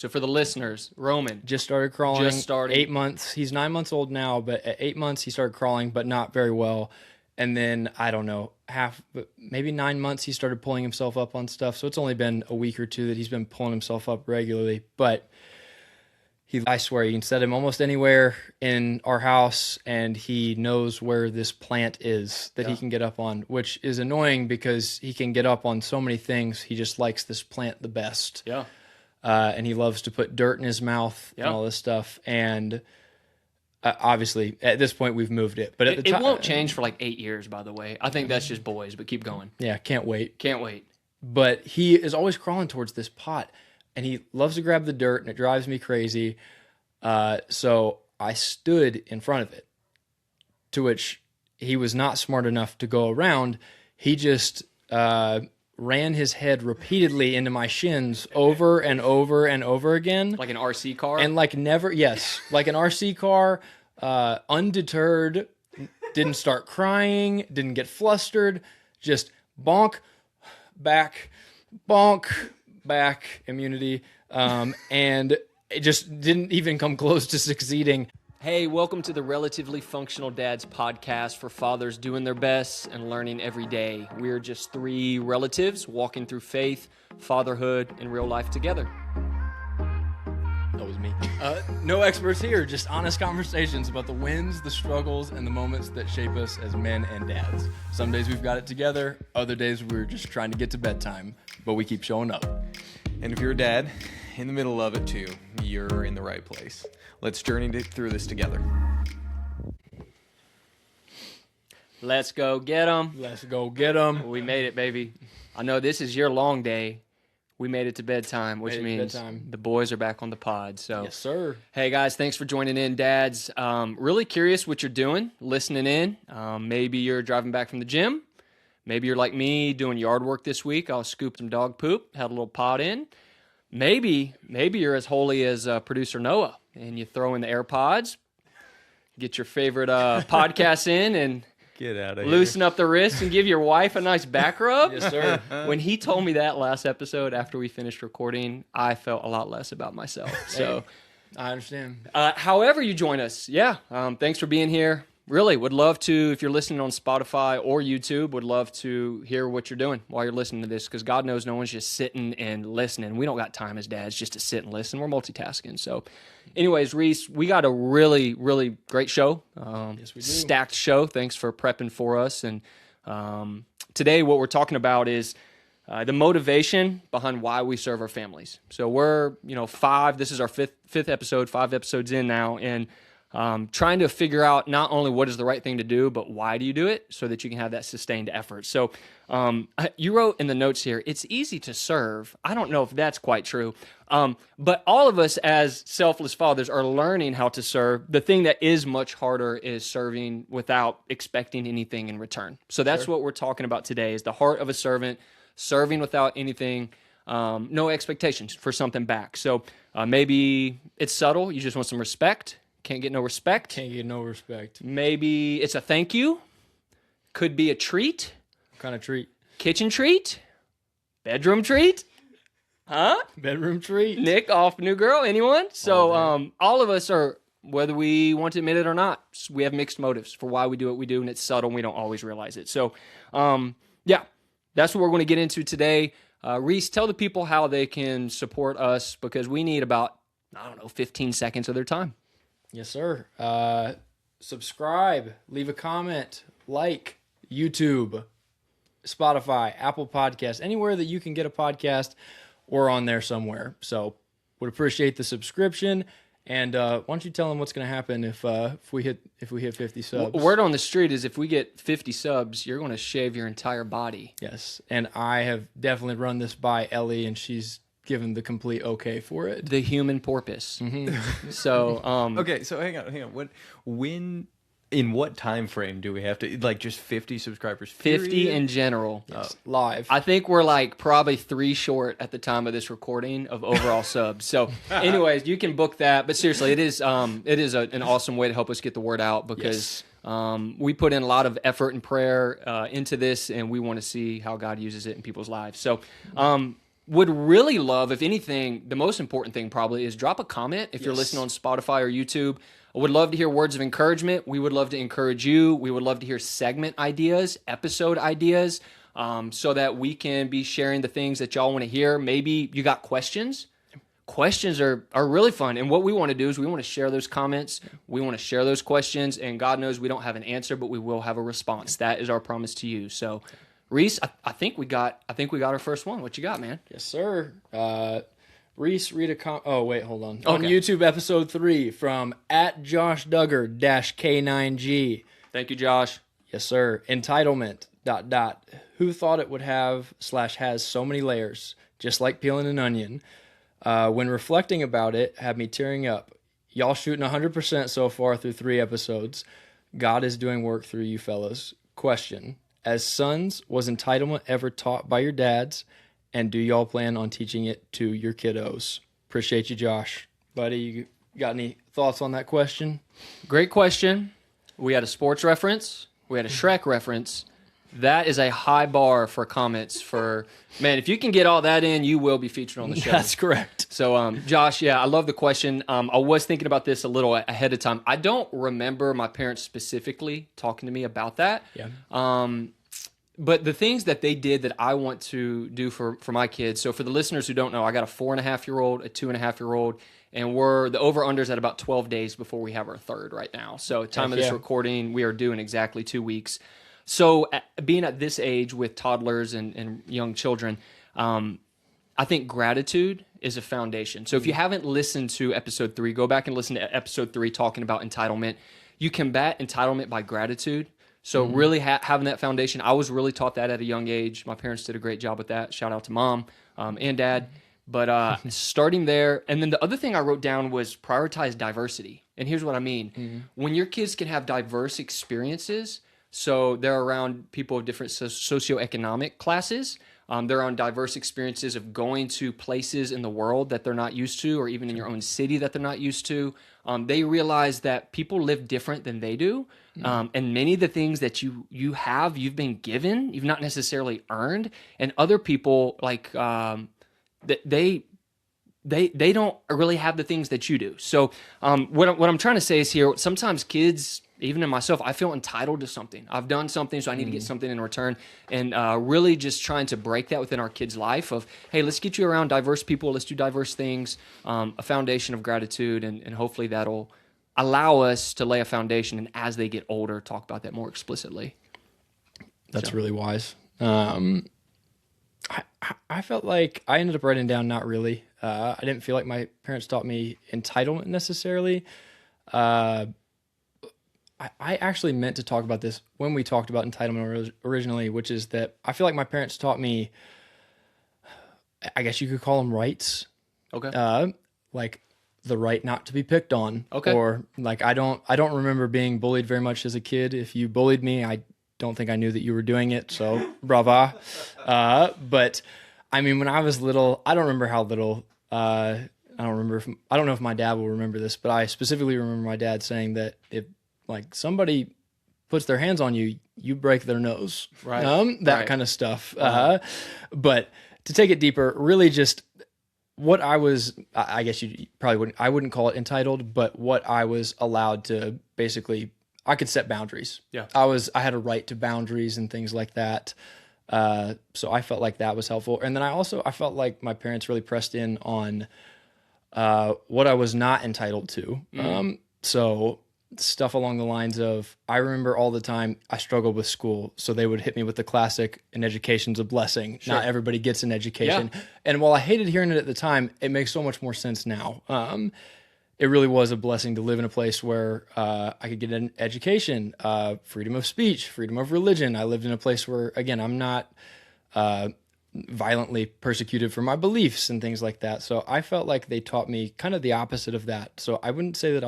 So for the listeners, Roman just started crawling. Just started. 8 months. He's 9 months old now, but at 8 months he started crawling, but not very well. And then, I don't know, maybe 9 months he started pulling himself up on stuff. So it's only been a week or two that he's been pulling himself up regularly. But I swear, you can set him almost anywhere in our house, and he knows where this plant is that he can get up on, which is annoying because he can get up on so many things. He just likes this plant the best. Yeah. And he loves to put dirt in his mouth and all this stuff. And obviously, at this point, we've moved it. But at the time, it won't change for like 8 years, by the way. I think that's just boys, but keep going. Yeah, can't wait. Can't wait. But he is always crawling towards this pot, and he loves to grab the dirt, and it drives me crazy. So I stood in front of it, to which he was not smart enough to go around. He just ran his head repeatedly into my shins over and over and over again. Like an RC car? And like an RC car, undeterred, didn't start crying, didn't get flustered, just bonk, back, immunity. And it just didn't even come close to succeeding. Hey, welcome to the Relatively Functional Dads podcast for fathers doing their best and learning every day. We're just three relatives walking through faith, fatherhood, and real life together. That was me. No experts here, just honest conversations about the wins, the struggles, and the moments that shape us as men and dads. Some days we've got it together, other days we're just trying to get to bedtime, but we keep showing up. And if you're a dad, in the middle of it too, you're in the right place. Let's journey through this together. Let's go get them. Let's go get them. We made it, baby. I know this is your long day. We made it to bedtime, which means the boys are back on the pod. So, yes, sir. Hey, guys, thanks for joining in, dads. Really curious what you're doing, listening in. Maybe you're driving back from the gym. Maybe you're like me doing yard work this week. I'll scoop some dog poop, had a little pod in. Maybe you're as holy as producer Noah, and you throw in the AirPods, get your favorite podcast in, and get out of loosen up the wrists and give your wife a nice back rub. Yes, sir. When he told me that last episode after we finished recording, I felt a lot less about myself. So, I understand. However you join us, thanks for being here. Really, would love to, if you're listening on Spotify or YouTube, would love to hear what you're doing while you're listening to this, because God knows no one's just sitting and listening. We don't got time as dads just to sit and listen. We're multitasking. So anyways, Reese, we got a really, really great show. Yes, we do. Stacked show. Thanks for prepping for us. And today what we're talking about is the motivation behind why we serve our families. So we're, this is our fifth episode, 5 episodes in now, and trying to figure out not only what is the right thing to do, but why do you do it so that you can have that sustained effort. So you wrote in the notes here, it's easy to serve. I don't know if that's quite true. But all of us as selfless fathers are learning how to serve. The thing that is much harder is serving without expecting anything in return. So that's what we're talking about today, is the heart of a servant, serving without anything, no expectations for something back. So maybe it's subtle. You just want some respect. Can't get no respect. Can't get no respect. Maybe it's a thank you. Could be a treat. What kind of treat? Kitchen treat. Bedroom treat. Huh? Bedroom treat. Nick off New Girl. Anyone? So all of us are, whether we want to admit it or not, we have mixed motives for why we do what we do, and it's subtle and we don't always realize it. So that's what we're going to get into today. Reese, tell the people how they can support us, because we need about, 15 seconds of their time. Yes, sir. Subscribe, leave a comment, like YouTube, Spotify, Apple Podcasts, anywhere that you can get a podcast, or on there somewhere. So would appreciate the subscription. And why don't you tell them what's going to happen if we hit 50 subs? Word on the street is if we get 50 subs, you're going to shave your entire body. Yes, and I have definitely run this by Ellie, and she's given the complete okay for it. The human porpoise. Mm-hmm. So, okay, so hang on. In what time frame do we have to, just 50 subscribers? 50 in general. Yes, live. I think we're probably 3 short at the time of this recording of overall subs. So anyways, you can book that. But seriously, it is an awesome way to help us get the word out, because we put in a lot of effort and prayer into this, and we want to see how God uses it in people's lives. So, would really love, if anything, the most important thing probably is drop a comment if you're listening on Spotify or YouTube. I would love to hear words of encouragement. We would love to encourage you. We would love to hear segment ideas, episode ideas, so that we can be sharing the things that y'all want to hear. Maybe you got questions. Questions are really fun. And what we want to do is we want to share those comments. We want to share those questions. And God knows we don't have an answer, but we will have a response. That is our promise to you. So, Reese, I think we got our first one. What you got, man? Yes, sir. Reese, read a oh, wait, hold on. On Okay. YouTube, episode 3 from @JoshDuggar-K9G. Thank you, Josh. Yes, sir. Entitlement, ... Who thought it would have / has so many layers, just like peeling an onion? When reflecting about it, had me tearing up. Y'all shooting 100% so far through 3 episodes. God is doing work through you fellas. Question: as sons, was entitlement ever taught by your dads? And do y'all plan on teaching it to your kiddos? Appreciate you, Josh. Buddy, you got any thoughts on that question? Great question. We had a sports reference. We had a Shrek reference. That is a high bar for comments for, man, if you can get all that in, you will be featured on the show. That's correct. So, Josh, yeah, I love the question. I was thinking about this a little ahead of time. I don't remember my parents specifically talking to me about that. Yeah. But the things that they did that I want to do for my kids. So for the listeners who don't know, I got a 4.5-year-old, a 2.5-year-old, and the over-under's at about 12 days before we have our third right now. So time of this recording, we are doing exactly 2 weeks. So being at this age with toddlers and young children, I think gratitude is a foundation. So if you haven't listened to episode 3, go back and listen to episode 3 talking about entitlement. You combat entitlement by gratitude. So really having that foundation, I was really taught that at a young age. My parents did a great job with that. Shout out to mom and dad. But starting there, and then the other thing I wrote down was prioritize diversity. And here's what I mean. When your kids can have diverse experiences, so they're around people of different socioeconomic classes, they're on diverse experiences of going to places in the world that they're not used to, or even in your own city that they're not used to. They realize that people live different than they do. And many of the things that you've been given, you've not necessarily earned. And other people, like, they don't really have the things that you do. So what I'm trying to say is here, sometimes kids, even in myself, I feel entitled to something. I've done something, so I need to get something in return. And really just trying to break that within our kids' life of, hey, let's get you around diverse people. Let's do diverse things, a foundation of gratitude. And hopefully that'll allow us to lay a foundation. And as they get older, talk about that more explicitly. That's really wise. I felt like I ended up writing down not really. I didn't feel like my parents taught me entitlement necessarily. I actually meant to talk about this when we talked about entitlement originally, which is that I feel like my parents taught me, I guess you could call them rights. Okay. Like the right not to be picked on. Okay. Or like I don't remember being bullied very much as a kid. If you bullied me, I don't think I knew that you were doing it. So brava. But I mean, when I was little, I don't remember how little. I don't know if my dad will remember this, but I specifically remember my dad saying that if like somebody puts their hands on you, you break their nose, Right. That kind of stuff. But to take it deeper, really just what I was, I guess you probably wouldn't, I wouldn't call it entitled, but what I was allowed to basically, I could set boundaries. Yeah. I had a right to boundaries and things like that. So I felt like that was helpful. And then I felt like my parents really pressed in on what I was not entitled to. So stuff along the lines of, I remember all the time I struggled with school. So they would hit me with the classic, an education's a blessing. Not everybody gets an education. Yeah. And while I hated hearing it at the time, it makes so much more sense now. It really was a blessing to live in a place where I could get an education, freedom of speech, freedom of religion. I lived in a place where, again, I'm not violently persecuted for my beliefs and things like that. So I felt like they taught me kind of the opposite of that. So I wouldn't say that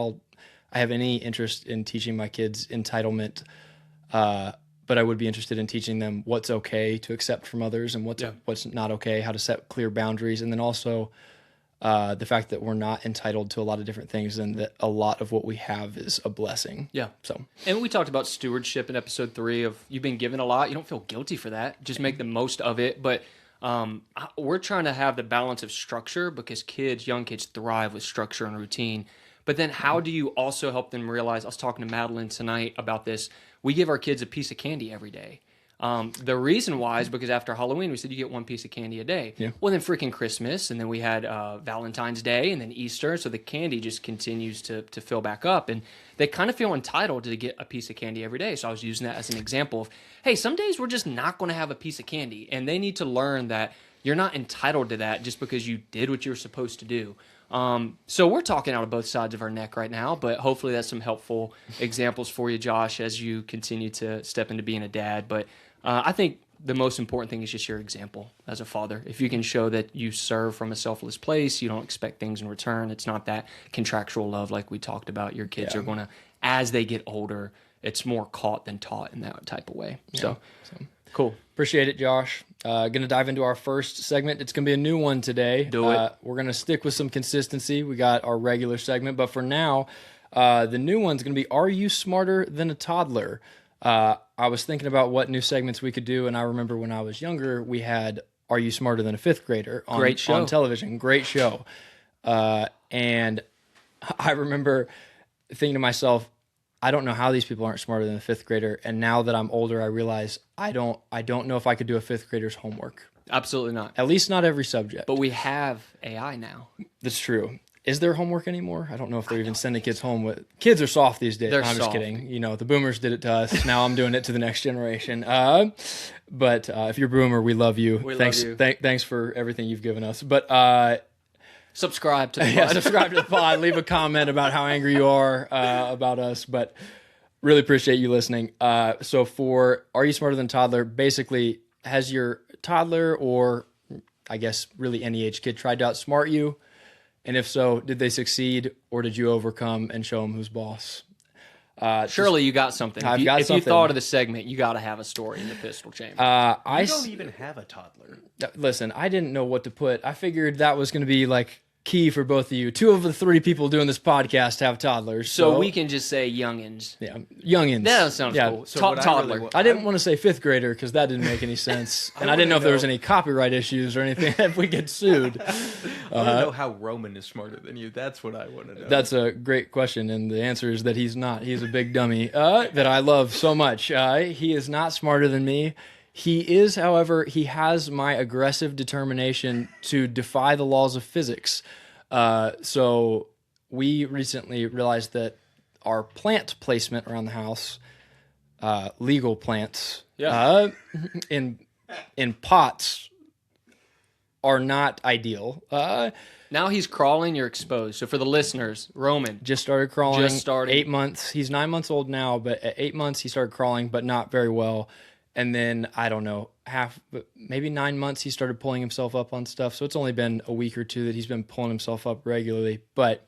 I have any interest in teaching my kids entitlement, but I would be interested in teaching them what's okay to accept from others and what's not okay, how to set clear boundaries, and then also the fact that we're not entitled to a lot of different things and that a lot of what we have is a blessing. Yeah. So, and we talked about stewardship in episode 3 of you've been given a lot. You don't feel guilty for that. Just make the most of it. But We're trying to have the balance of structure because young kids thrive with structure and routine. But then how do you also help them realize? I was talking to Madeline tonight about this. We give our kids a piece of candy every day. The reason why is because after Halloween, we said you get one piece of candy a day. Yeah. Well, then freaking Christmas, and then we had Valentine's Day, and then Easter. So the candy just continues to fill back up, and they kind of feel entitled to get a piece of candy every day. So I was using that as an example of, hey, some days we're just not going to have a piece of candy, and they need to learn that you're not entitled to that just because you did what you were supposed to do. So we're talking out of both sides of our neck right now, but hopefully that's some helpful examples for you, Josh, as you continue to step into being a dad. But I think the most important thing is just your example as a father. If you can show that you serve from a selfless place, you don't expect things in return. It's not that contractual love like we talked about. Your kids are going to, as they get older, it's more caught than taught in that type of way. So cool. Appreciate it, Josh. Going to dive into our first segment. It's going to be a new one today. Do it. We're going to stick with some consistency. We got our regular segment, but for now, the new one's going to be, Are You Smarter Than a Toddler? I was thinking about what new segments we could do, and I remember when I was younger, we had Are You Smarter Than a Fifth Grader Great show. on television. Great show. And I remember thinking to myself, I don't know how these people aren't smarter than a fifth grader. And now that I'm older, I realize I don't know if I could do a fifth grader's homework. Absolutely not. At least not every subject. But we have AI now. That's true. Is there homework anymore? I don't know if they're even sending kids home with. Kids are soft these days. They're I'm just soft. kidding. You know, the boomers did it to us. Now I'm doing it to the next generation. But if you're a boomer, we love you. Thanks, love you. Thanks for everything you've given us. But Subscribe to the podcast. subscribe to the pod. Leave a comment about how angry you are about us. But really appreciate you listening. So for Are You Smarter Than a Toddler? Basically, has your toddler or I guess really any age kid tried to outsmart you? And if so, did they succeed or did you overcome and show them who's boss? Surely you got something. I've If got you something. thought of the segment, you got to have a story in the pistol chamber. You don't even have a toddler. Listen, I didn't know what to put. I figured that was going to be like key for both of you. 2 of the 3 people doing this podcast have toddlers. so we can just say youngins. yeah, youngins. That sounds cool. So what I Toddler. really I didn't want to say 5th grader because that didn't make any sense. And I didn't know if there was any copyright issues or anything if we get sued. I want to know how Roman is smarter than you. That's what I want to know. That's a great question. And the answer is that he's not. He's a big dummy that I love so much. He is not smarter than me. He is, however, he has my aggressive determination to defy the laws of physics. So we recently realized that our plant placement around the house, legal plants, in pots are not ideal. Now he's crawling, you're exposed. So for the listeners, Roman. Just started crawling. Just started. 8 months. He's 9 months old now, but at 8 months he started crawling, but not very well. And then I don't know, maybe 9 months he started pulling himself up on stuff. So it's only been a week or 2 that he's been pulling himself up regularly. But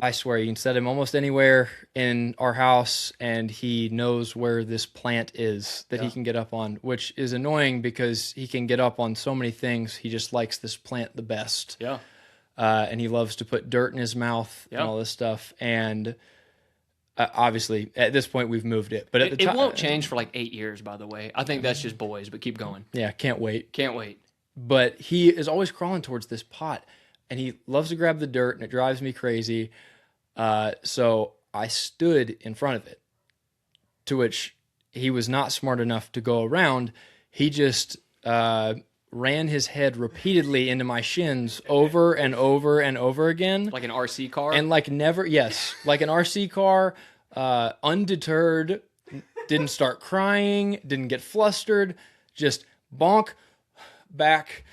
I swear you can set him almost anywhere in our house, and he knows where this plant is that he can get up on, which is annoying because he can get up on so many things. He just likes this plant the best. Yeah. And he loves to put dirt in his mouth and all this stuff. And obviously, at this point, we've moved it. But at the It time, won't change for like 8 years, by the way. I think that's just boys, but keep going. Yeah, can't wait. Can't wait. But he is always crawling towards this pot, and he loves to grab the dirt, and it drives me crazy. So I stood in front of it, to which he was not smart enough to go around. He just ran his head repeatedly into my shins over and over and over again. Like an RC car? And like never, yes, like an RC car, undeterred, didn't start crying, didn't get flustered, just bonk, back,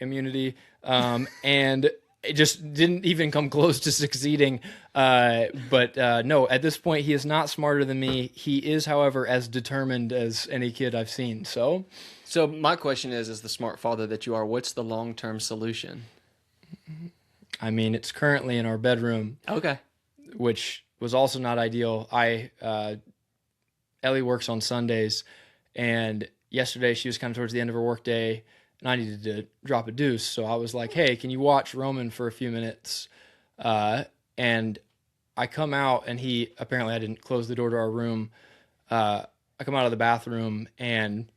immunity, and it just didn't even come close to succeeding. But no, at this point, he is not smarter than me. He is, however, as determined as any kid I've seen. So my question is, as the smart father that you are, what's the long-term solution? I mean, it's currently in our bedroom. Okay. Which was also not ideal. Ellie works on Sundays, and yesterday she was kind of towards the end of her work day, and I needed to drop a deuce. So I was like, hey, can you watch Roman for a few minutes? And I come out, and apparently I didn't close the door to our room. I come out of the bathroom, and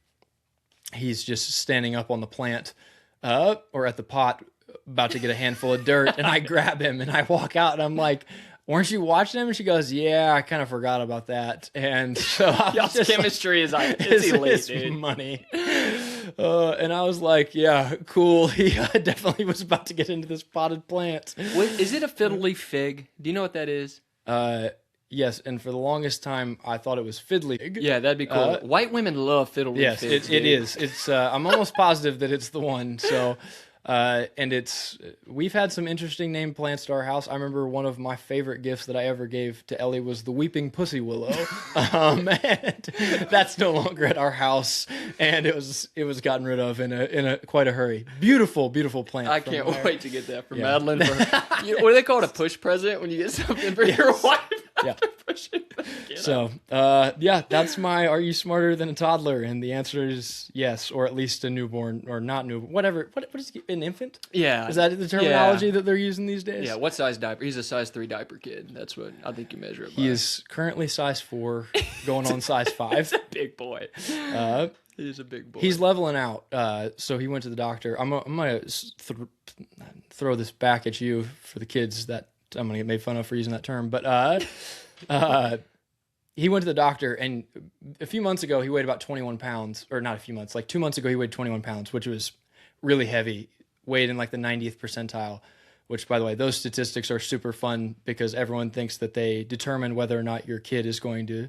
he's just standing up on the plant or at the pot about to get a handful of dirt, and I grab him and I walk out and I'm like, weren't you watching him? And she goes, yeah, I kind of forgot about that. And so Y'all's chemistry is like, it's elite, dude. Money. And I was like, yeah, cool. He definitely was about to get into this potted plant. Is it a fiddle leaf fig? Do you know what that is? Yes, and for the longest time, I thought it was fiddly. Yeah, that'd be cool. White women love fiddle leaf Yes, figs. it is. It's. I'm almost positive that it's the one. So, and we've had some interesting named plants to our house. I remember one of my favorite gifts that I ever gave to Ellie was the weeping pussy willow. And that's no longer at our house, and it was gotten rid of in a quite a hurry. Beautiful plant. I can't wait to get that for Madeline. What do they call it? A push present when you get something for your wife. Yeah. So, that's my Are You Smarter Than a Toddler? And the answer is yes, or at least a newborn, or not newborn, whatever. What is an infant? Yeah. Is that the terminology that they're using these days? Yeah, what size diaper? He's a size 3 diaper kid. That's what I think you measure it by. He is currently size 4, going on size 5. He's a big boy. He's a big boy. He's leveling out. So he went to the doctor. I'm going to throw this back at you for the kids that I'm going to get made fun of for using that term. But he went to the doctor, and a few months ago, he weighed about 21 pounds. Or not a few months, like 2 months ago, he weighed 21 pounds, which was really heavy. Weighed in like the 90th percentile, which, by the way, those statistics are super fun because everyone thinks that they determine whether or not your kid is going to,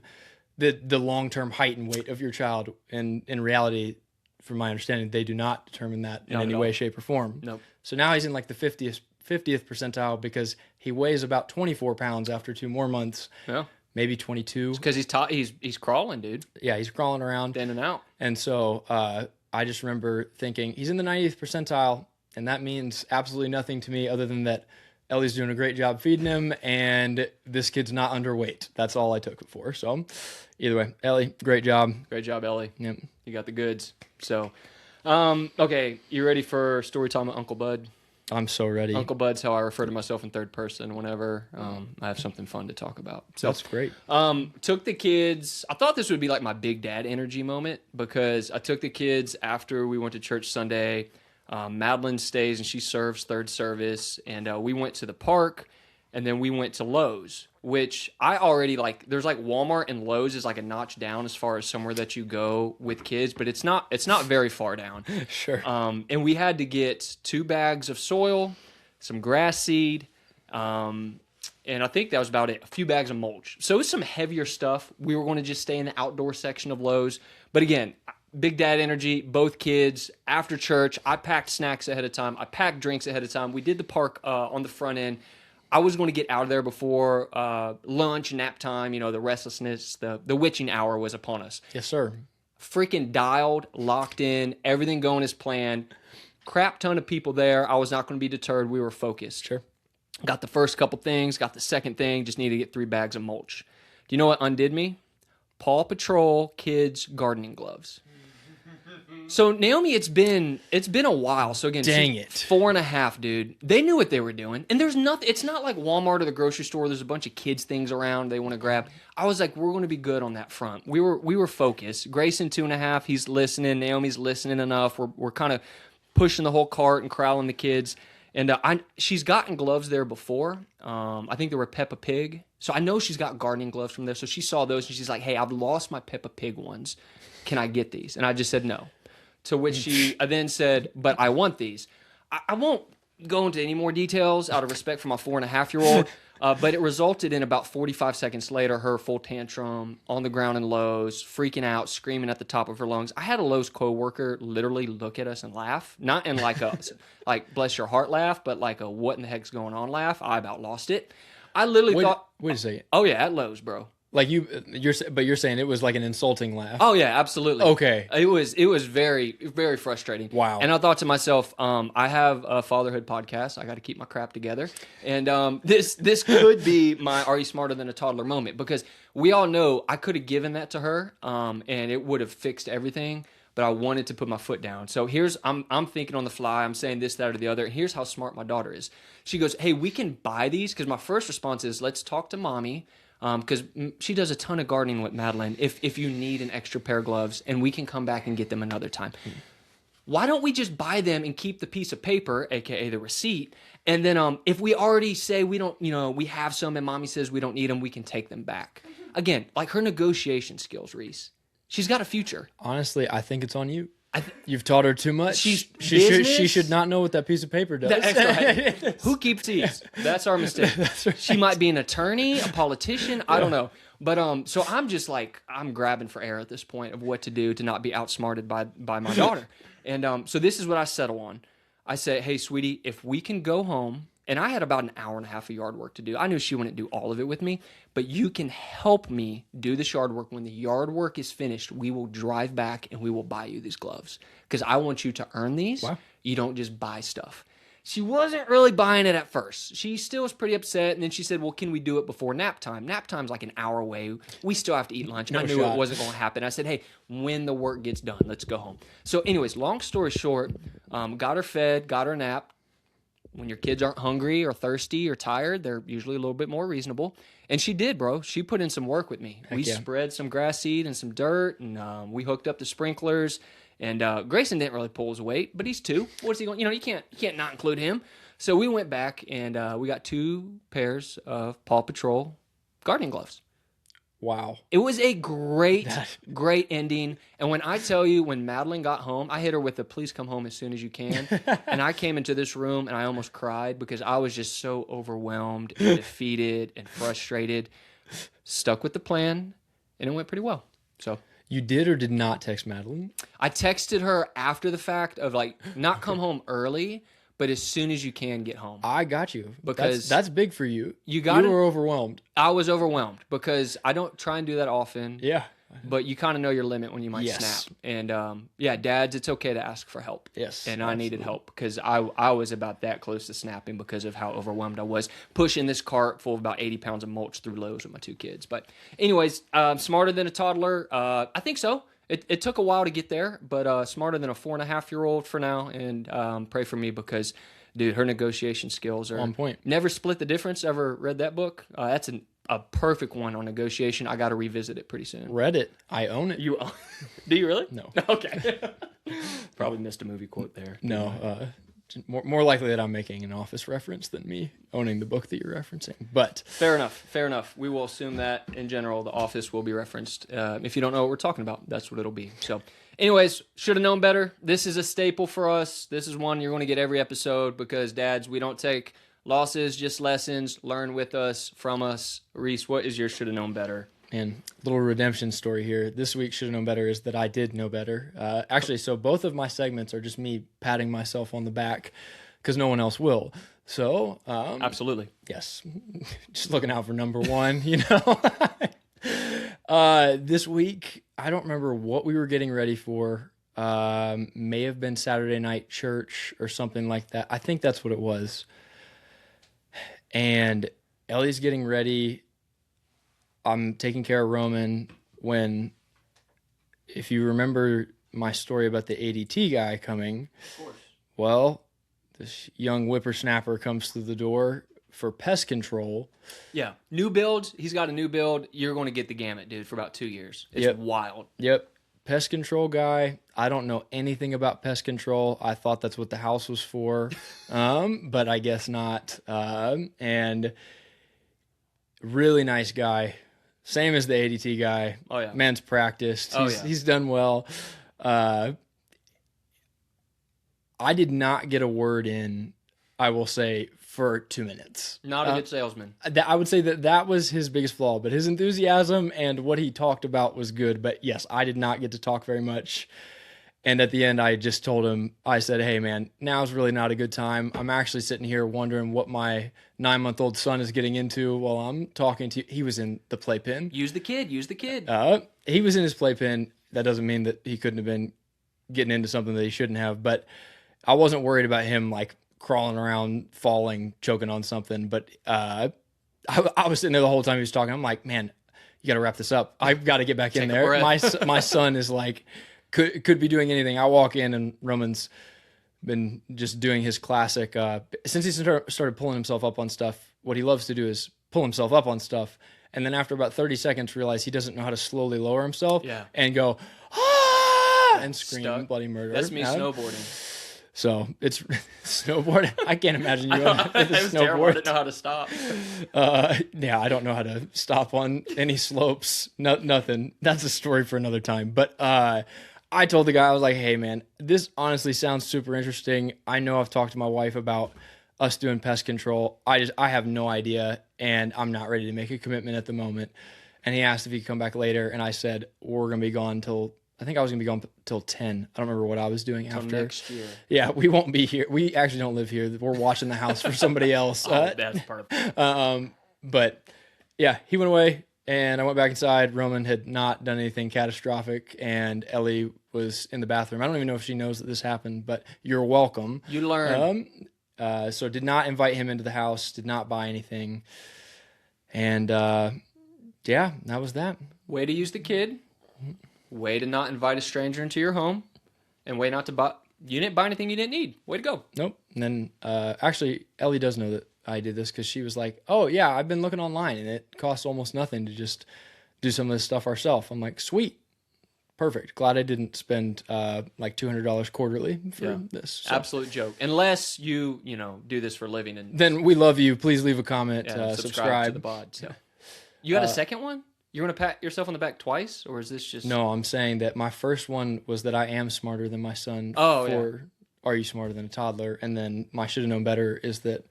the long-term height and weight of your child. And in reality, from my understanding, they do not determine that in any way, shape, or form. Nope. So now he's in like the 50th percentile because he weighs about 24 pounds after 2 more months. Yeah. Maybe 22. Because he's crawling, dude. Yeah, he's crawling around. In and out. And so I just remember thinking, he's in the 90th percentile, and that means absolutely nothing to me other than that Ellie's doing a great job feeding him, and this kid's not underweight. That's all I took it for. So either way, Ellie, great job. Great job, Ellie. Yep. You got the goods. So, okay, you ready for story time with Uncle Bud? I'm so ready. Uncle Bud's how I refer to myself in third person whenever I have something fun to talk about. So that's great. Took the kids. I thought this would be like my big dad energy moment because I took the kids after we went to church Sunday. Madeline stays and she serves third service, and we went to the park, and then we went to Lowe's, which I already like. There's like Walmart and Lowe's is like a notch down as far as somewhere that you go with kids, but it's not very far down. Sure. And we had to get 2 bags of soil, some grass seed, and I think that was about it. A few bags of mulch. So it was some heavier stuff. We were going to just stay in the outdoor section of Lowe's, but again, big dad energy, both kids. After church, I packed snacks ahead of time. I packed drinks ahead of time. We did the park on the front end. I was going to get out of there before lunch, nap time, the restlessness, the witching hour was upon us. Yes, sir. Freaking dialed, locked in, everything going as planned. Crap ton of people there. I was not going to be deterred. We were focused. Sure. Got the first couple things, got the second thing, just needed to get 3 bags of mulch. Do you know what undid me? Paw Patrol kids gardening gloves. So Naomi, it's been a while. So again, dang it, 4.5, dude. They knew what they were doing, and there's nothing. It's not like Walmart or the grocery store. There's a bunch of kids things around they want to grab. I was like, we're going to be good on that front. We were focused. Grayson 2.5, he's listening. Naomi's listening enough. We're kind of pushing the whole cart and corralling the kids. And she's gotten gloves there before. I think they were Peppa Pig. So I know she's got gardening gloves from there. So she saw those and she's like, hey, I've lost my Peppa Pig ones. Can I get these? And I just said no. To which she then said, but I want these. I won't go into any more details out of respect for my 4.5-year-old, but it resulted in about 45 seconds later, her full tantrum on the ground in Lowe's, freaking out, screaming at the top of her lungs. I had a Lowe's coworker literally look at us and laugh, not in like a like bless your heart laugh, but like a what in the heck's going on laugh. I about lost it. I literally thought, wait a second. Oh yeah, at Lowe's, bro. Like you're saying it was like an insulting laugh. Oh yeah, absolutely. Okay. It was very, very frustrating. Wow. And I thought to myself, I have a fatherhood podcast. I got to keep my crap together. And this could be my "Are you smarter than a toddler" moment because we all know I could have given that to her, and it would have fixed everything. But I wanted to put my foot down. So I'm thinking on the fly. I'm saying this, that, or the other. And here's how smart my daughter is. She goes, "Hey, we can buy these." Because my first response is, "Let's talk to mommy. because she does a ton of gardening with Madeline. If you need an extra pair of gloves, and we can come back and get them another time. Why don't we just buy them and keep the piece of paper, aka the receipt, and then if we already say we don't, we have some, and mommy says we don't need them, we can take them back. Again, like her negotiation skills, Reese. She's got a future. Honestly, I think it's on you. You've taught her too much. She should not know what that piece of paper does. Who keeps these? That's our mistake. That's right. She might be an attorney, a politician. I don't know. But so I'm just like, I'm grabbing for air at this point of what to do to not be outsmarted by my daughter. And so this is what I settle on. I say, hey, sweetie, if we can go home, and I had about an hour and a half of yard work to do. I knew she wouldn't do all of it with me, but you can help me do this yard work. When the yard work is finished, we will drive back and we will buy you these gloves because I want you to earn these. Wow. You don't just buy stuff. She wasn't really buying it at first. She still was pretty upset, and then she said, well, can we do it before nap time? Nap time's like an hour away. We still have to eat lunch. I knew it wasn't going to happen. I said, hey, when the work gets done, let's go home. So anyways, long story short, got her fed, got her nap. When your kids aren't hungry or thirsty or tired, they're usually a little bit more reasonable. And she did, bro. She put in some work with me. We spread some grass seed and some dirt, and we hooked up the sprinklers. And Grayson didn't really pull his weight, but he's 2. What's he going? You can't not include him. So we went back and we got 2 pairs of Paw Patrol gardening gloves. Wow. It was a great ending. And when I tell you, when Madeline got home, I hit her with the please come home as soon as you can. And I came into this room and I almost cried because I was just so overwhelmed and defeated and frustrated. Stuck with the plan, and it went pretty well. So You did or did not text Madeline? I texted her after the fact of like, not come home early, but as soon as you can get home. I got you. Because that's big for you. You were overwhelmed. I was overwhelmed because I don't try and do that often. Yeah. But you kind of know your limit when you might snap. And dads, it's okay to ask for help. Yes. And I needed help because I was about that close to snapping because of how overwhelmed I was pushing this cart full of about 80 pounds of mulch through Lowe's with my 2 kids. But anyways, smarter than a toddler. I think so. It took a while to get there, but smarter than a 4.5-year-old for now. And pray for me because, dude, her negotiation skills are on point. Never Split the Difference. Ever read that book? That's a perfect one on negotiation. I got to revisit it pretty soon. Read it. I own it. You own? Do you really? No. Okay. Probably missed a movie quote there. No. More likely that I'm making an Office reference than me owning the book that you're referencing. But fair enough. We will assume that in general the Office will be referenced. If you don't know what we're talking about, that's what it'll be. So anyways, should have known better. This is a staple for us. This is one you're going to get every episode because dads, we don't take losses, just lessons. Learn with us, from us. Reese, what is your should have known better? And little redemption story here. This week should have known better is that I did know better. Actually, so both of my segments are just me patting myself on the back because no one else will. So absolutely, yes, just looking out for number one. This week I don't remember what we were getting ready for. May have been Saturday night church or something like that. I think that's what it was. And Ellie's getting ready. I'm taking care of Roman when, if you remember my story about the ADT guy coming, of course. Well, this young whippersnapper comes through the door for pest control. Yeah. New build. He's got a new build. You're going to get the gamut, dude, for about 2 years. It's wild. Yep. Pest control guy. I don't know anything about pest control. I thought that's what the house was for, but I guess not. And really nice guy. Same as the ADT guy. Oh, yeah. Man's practiced. He's done well. I did not get a word in, I will say, for 2 minutes. Not a good salesman. I would say that was his biggest flaw, but his enthusiasm and what he talked about was good. But yes, I did not get to talk very much. And at the end, I just told him, I said, hey, man, now's really not a good time. I'm actually sitting here wondering what my 9-month-old son is getting into while I'm talking to you. He was in the playpen. Use the kid. He was in his playpen. That doesn't mean that he couldn't have been getting into something that he shouldn't have. But I wasn't worried about him, like, crawling around, falling, choking on something. But I was sitting there the whole time he was talking. I'm like, man, you got to wrap this up. I've got to get back in there. My son is like... Could be doing anything. I walk in and Roman's been just doing his classic. Since he started pulling himself up on stuff, what he loves to do is pull himself up on stuff And then after about 30 seconds, realize he doesn't know how to slowly lower himself Yeah. and go, ah, and scream Stuck. bloody murder. That's me snowboarding. So it's snowboard. I can't imagine you with a It was terrible. I snowboard. didn't know how to stop. Yeah, I don't know how to stop on any slopes. No, nothing. That's a story for another time. But I told the guy, I was like, hey, man, this honestly sounds super interesting. I know I've talked to my wife about us doing pest control. I have no idea, and I'm not ready to make a commitment at the moment. And he asked if he could come back later, and I said, we're going to be gone till, I think I was going to be gone till 10. I don't remember what I was doing after. Next year. Yeah, we won't be here. We actually don't live here. We're watching the house for somebody else. That's perfect. But yeah, he went away, and I went back inside. Roman had not done anything catastrophic, and Ellie was in the bathroom. I don't even know if she knows that this happened, but you're welcome. You learn. So did not invite him into the house, did not buy anything. And yeah, that was that. Way to use the kid. Way to not invite a stranger into your home. And way not to buy. You didn't buy anything you didn't need. Way to go. Nope. And then actually, Ellie does know that I did this because she was like, oh, yeah, I've been looking online and it costs almost nothing to just do some of this stuff ourselves. I'm like, sweet. Perfect. Glad I didn't spend like $200 quarterly for this. So. Absolute joke. Unless you do this for a living. And Then we love you. Please leave a comment. Subscribe to the pod. So. You got a second one? You want to pat yourself on the back twice? Or is this just... No, I'm saying that my first one was that I am smarter than my son. Are you smarter than a toddler? And then my should have known better is that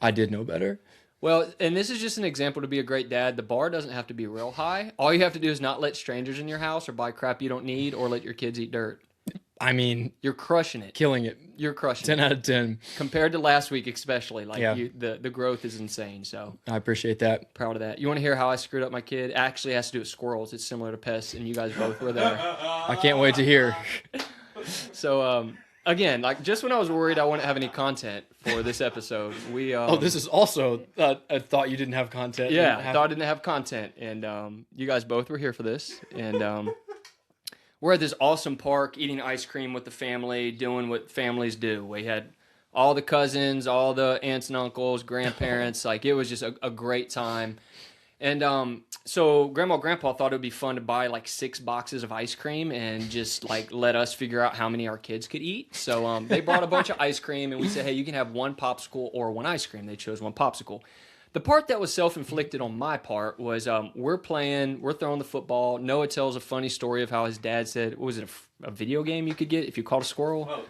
I did know better. Well, and this is just an example to be a great dad. The bar doesn't have to be real high. All you have to do is not let strangers in your house or buy crap you don't need or let your kids eat dirt. I mean... You're crushing it. Killing it. You're crushing 10 it. 10 out of 10. Compared to last week especially. The growth is insane. So I appreciate that. Proud of that. You want to hear how I screwed up my kid? Actually, it has to do with squirrels. It's similar to pests, and you guys both were there. I can't wait to hear. So, again, just when I was worried I wouldn't have any content for this episode, we... this is also a thought you didn't have content. Yeah, I thought I didn't have content, and you guys both were here for this, and we're at this awesome park eating ice cream with the family, doing what families do. We had all the cousins, all the aunts and uncles, grandparents. It was just a great time. And so Grandma and Grandpa thought it would be fun to buy 6 boxes of ice cream and just let us figure out how many our kids could eat. So they brought a bunch of ice cream, and we said, hey, you can have 1 popsicle or 1 ice cream. They chose 1 popsicle. The part that was self-inflicted on my part was we're throwing the football. Noah tells a funny story of how his dad said, what was it, a video game you could get if you caught a squirrel? Oh,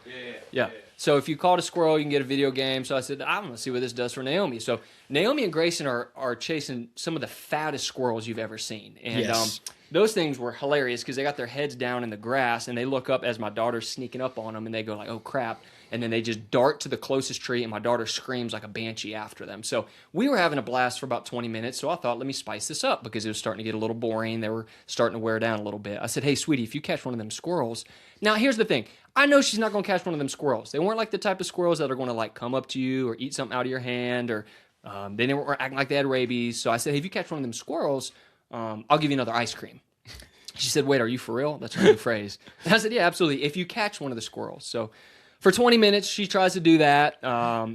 yeah. So if you caught a squirrel, you can get a video game. So I said, I'm going to see what this does for Naomi. So Naomi and Grayson are chasing some of the fattest squirrels you've ever seen. And those things were hilarious because they got their heads down in the grass, and they look up as my daughter's sneaking up on them, and they go oh, crap. And then they just dart to the closest tree, and my daughter screams like a banshee after them. So we were having a blast for about 20 minutes, so I thought, let me spice this up because it was starting to get a little boring. They were starting to wear down a little bit. I said, hey, sweetie, if you catch one of them squirrels... Now, here's the thing. I know she's not going to catch one of them squirrels. They weren't the type of squirrels that are going to come up to you or eat something out of your hand, or they weren't acting like they had rabies. So I said, hey, if you catch one of them squirrels, I'll give you another ice cream. She said, wait, are you for real? That's her new phrase. And I said, yeah, absolutely. If you catch one of the squirrels. So for 20 minutes, she tries to do that.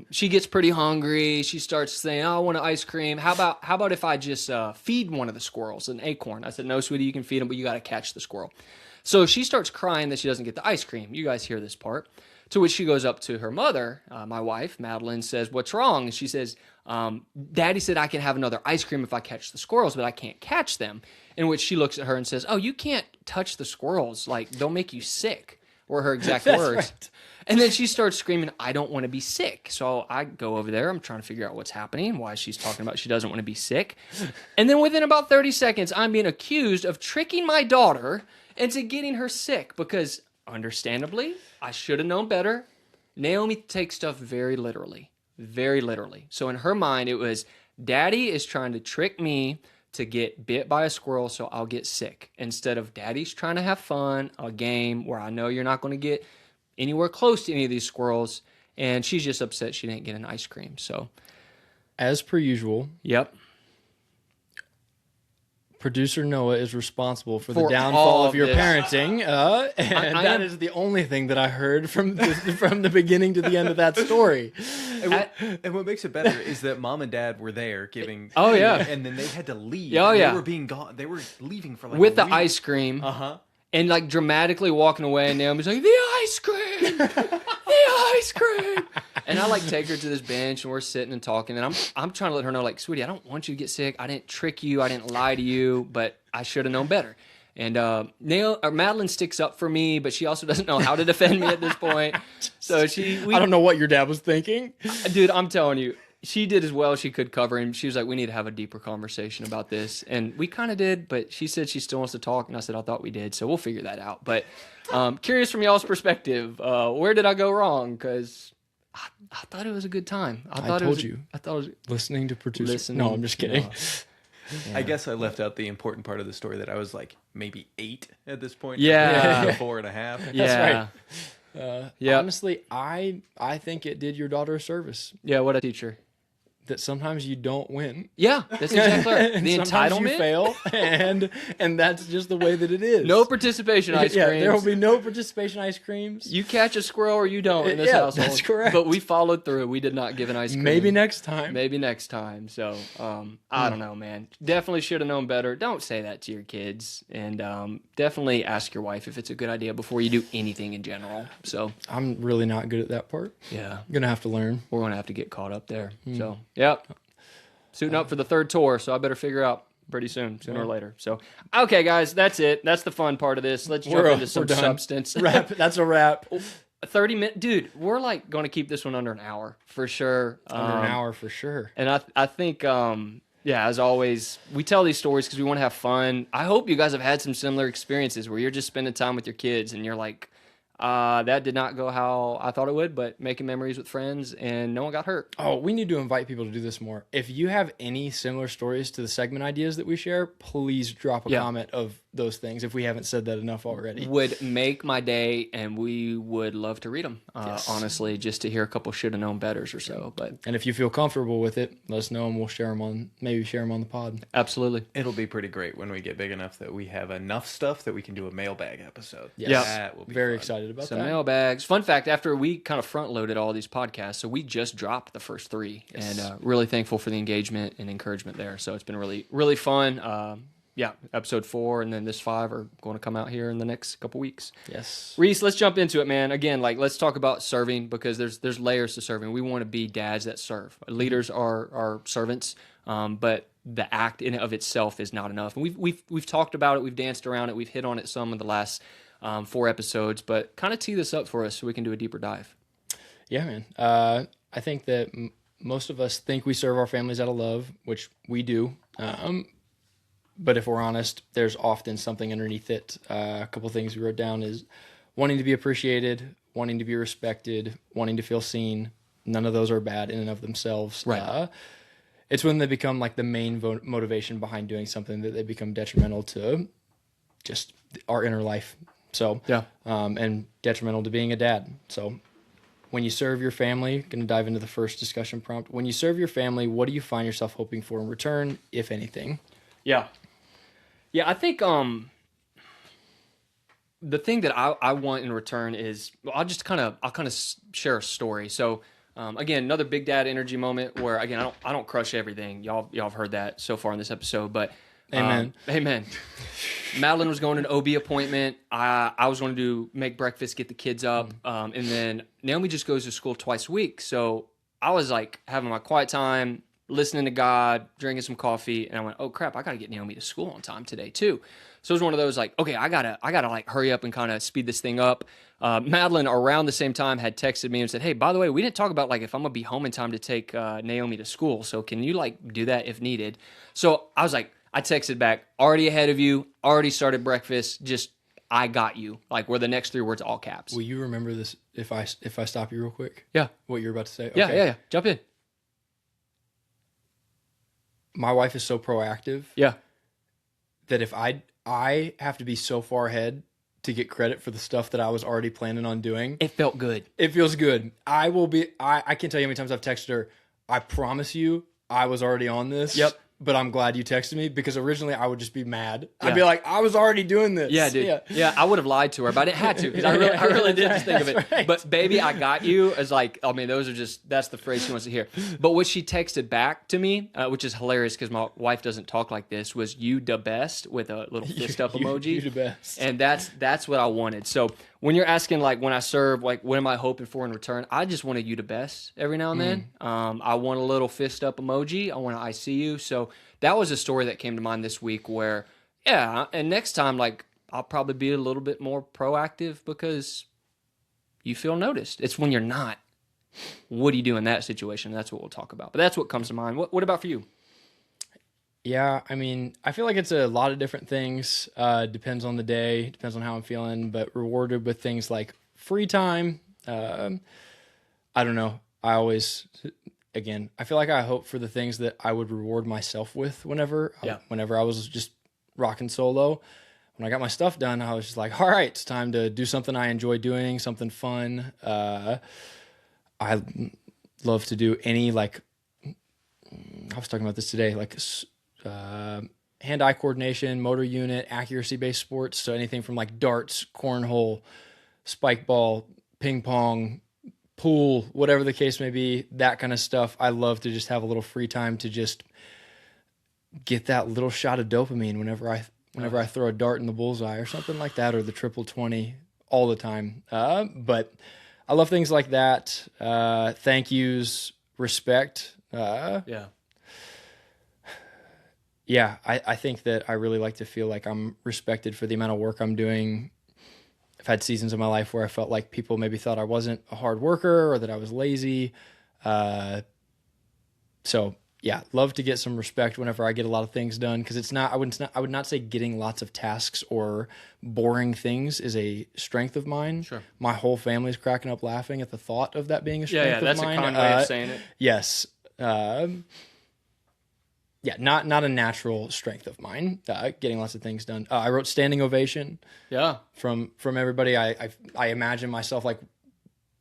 She gets pretty hungry. She starts saying, oh, I want an ice cream. How about if I just feed one of the squirrels an acorn? I said, no, sweetie, you can feed them, but you got to catch the squirrel. So she starts crying that she doesn't get the ice cream. You guys hear this part. To which she goes up to her mother, my wife, Madeline, says, what's wrong? And she says, Daddy said I can have another ice cream if I catch the squirrels, but I can't catch them. In which she looks at her and says, oh, you can't touch the squirrels. They'll make you sick, were her exact words. Right. And then she starts screaming, I don't want to be sick. So I go over there. I'm trying to figure out what's happening, why she's talking about she doesn't want to be sick. And then within about 30 seconds, I'm being accused of tricking my daughter into getting her sick because, understandably, I should have known better. Naomi takes stuff very literally. Very literally. So in her mind, it was, Daddy is trying to trick me to get bit by a squirrel so I'll get sick. Instead of Daddy's trying to have fun, a game where I know you're not going to get anywhere close to any of these squirrels. And she's just upset she didn't get an ice cream. So, as per usual. Yep. Producer Noah is responsible for the downfall of your parenting, and that is the only thing that I heard from the beginning to the end of that story. And what makes it better is that mom and dad were there giving. Oh, yeah. and then they had to leave. Oh, yeah. They were being gone. They were leaving for like with a the week. ice cream. Uh-huh. And like dramatically walking away, and Naomi's like, "The ice cream, the ice cream." And I like take her to this bench, and we're sitting and talking, and I'm trying to let her know, like, "Sweetie, I don't want you to get sick. I didn't trick you. I didn't lie to you, but I should have known better." And Madeline sticks up for me, but she also doesn't know how to defend me at this point. So I don't know what your dad was thinking. dude, I'm telling you. She did as well as she could cover him. She was like, "We need to have a deeper conversation about this." And we kind of did, but she said she still wants to talk. And I said, "I thought we did." So we'll figure that out. But curious from y'all's perspective, where did I go wrong? Because I thought it was a good time. I thought it was Listening to producer. Listening. No, I'm just kidding. No. I guess I left out the important part of the story that I was like maybe 8 at this point. Yeah. 4.5. Yeah. Right. Honestly, I think it did your daughter a service. Yeah, what a teacher. That sometimes you don't win. Yeah, that's exactly right. And The sometimes entitlement. you fail, and that's just the way that it is. No participation ice Yeah, creams. there will be no participation ice creams. You catch a squirrel or you don't in this Yeah, household. that's correct. But we followed through. We did not give an ice cream. Maybe next time. Maybe next time. So, I don't know, man. Definitely should have known better. Don't say that to your kids. And definitely ask your wife if it's a good idea before you do anything in general. So, I'm really not good at that part. yeah, I'm going to have to learn. we're going to have to get caught up there. So, yep. Suiting up for the 3rd tour. So, I better figure out pretty soon, sooner or later. So, okay, guys, that's it. That's the fun part of this. Let's jump into some we're done. substance. Wrap. That's a wrap. 30 minutes. Dude, we're like going to keep this one under an hour for sure. Under an hour for sure. And I think, yeah, as always, we tell these stories because we want to have fun. I hope you guys have had some similar experiences where you're just spending time with your kids and you're like, that did not go how I thought it would, but making memories with friends and no one got hurt. Oh, we need to invite people to do this more. If you have any similar stories to the segment ideas that we share, please drop a comment of those things if we haven't said that enough already. Would make my day, and we would love to read them, honestly, just to hear a couple should have known betters or so. But And if you feel comfortable with it, let us know and we'll share them on the pod. absolutely. It'll be pretty great when we get big enough that we have enough stuff that we can do a mailbag episode. Yes. Yeah. That will be Very fun. excited about Some that. mailbags. Fun fact, after we kind of front loaded all these podcasts, so we just dropped the first 3 and really thankful for the engagement and encouragement there. So it's been really, really fun. Yeah, episode 4 and then this 5 are going to come out here in the next couple weeks. Yes. Reese, let's jump into it, man. Again, like let's talk about serving because there's layers to serving. We want to be dads that serve. Leaders are servants, but the act in and of itself is not enough. And we've talked about it. We've danced around it. We've hit on it some of the last 4 episodes, but kind of tee this up for us so we can do a deeper dive. Yeah, man. I think that most of us think we serve our families out of love, which we do. But if we're honest, there's often something underneath it. A couple things we wrote down is wanting to be appreciated, wanting to be respected, wanting to feel seen. None of those are bad in and of themselves. Right. It's when they become like the main motivation behind doing something that they become detrimental to just our inner life. So, Yeah. And detrimental to being a dad. So when you serve your family, going to dive into the first discussion prompt. When you serve your family, what do you find yourself hoping for in return, if anything? Yeah. Yeah, I think the thing that I want in return is I'll kind of share a story. So again, another big dad energy moment where again I don't crush everything. Y'all have heard that so far in this episode, but Amen. Amen. Madeline was going to an OB appointment. I was going to make breakfast, get the kids up, and then Naomi just goes to school twice a week. So I was like having my quiet time, listening to God, drinking some coffee, and I went, oh crap, I got to get Naomi to school on time today too. So it was one of those like, okay, I gotta like hurry up and kind of speed this thing up. Madeline around the same time had texted me and said, hey, by the way, we didn't talk about like if I'm gonna be home in time to take Naomi to school. So can you like do that if needed? So I was like, I texted back, already ahead of you, already started breakfast, just I got you. Like were the next 3 words all caps. Will you remember this if I stop you real quick? Yeah. What you're about to say? Yeah, Okay. yeah. Jump in. My wife is so proactive Yeah. that if I have to be so far ahead to get credit for the stuff that I was already planning on doing, It felt good. it feels good. I can't tell you how many times I've texted her, I promise you I was already on this. Yep. but I'm glad you texted me, because originally I would just be mad. I'd Yeah. be like, I was already doing this. Yeah, dude. Yeah, I would have lied to her, but I didn't have to, because I really did just think of it. That's right. But baby, I got you as like, I mean, that's the phrase she wants to hear. But what she texted back to me, which is hilarious because my wife doesn't talk like this, was "you the best" with a little fist up emoji. You the best. And that's what I wanted. So when you're asking, like, when I serve, like, what am I hoping for in return? I just want a "you the best" every now and then. I want a little fist up emoji. I want an "I see you." So that was a story that came to mind this week where, yeah, and next time, like, I'll probably be a little bit more proactive because you feel noticed. It's when you're not. What do you do in that situation? That's what we'll talk about. But that's what comes to mind. What about for you? Yeah, I mean, I feel like it's a lot of different things. Depends on the day, depends on how I'm feeling, but rewarded with things like free time. I don't know. I always, again, I feel like I hope for the things that I would reward myself with whenever I was just rocking solo. When I got my stuff done, I was just like, all right, it's time to do something I enjoy doing, something fun. I love to do any, like, I was talking about this today, like hand-eye coordination, motor unit, accuracy-based sports. So anything from like darts, cornhole, spike ball, ping pong, pool, whatever the case may be, that kind of stuff. I love to just have a little free time to just get that little shot of dopamine whenever I throw a dart in the bullseye or something like that, or the triple 20 all the time. But I love things like that. Thank yous, respect. Yeah, I think that I really like to feel like I'm respected for the amount of work I'm doing. I've had seasons of my life where I felt like people maybe thought I wasn't a hard worker or that I was lazy. So yeah, love to get some respect whenever I get a lot of things done, because I would not say getting lots of tasks or boring things is a strength of mine. Sure. My whole family's cracking up laughing at the thought of that being a strength of mine. That's a kind way of saying it. Yes. Yeah, not a natural strength of mine, getting lots of things done. I wrote standing ovation. Yeah. From everybody. I imagine myself like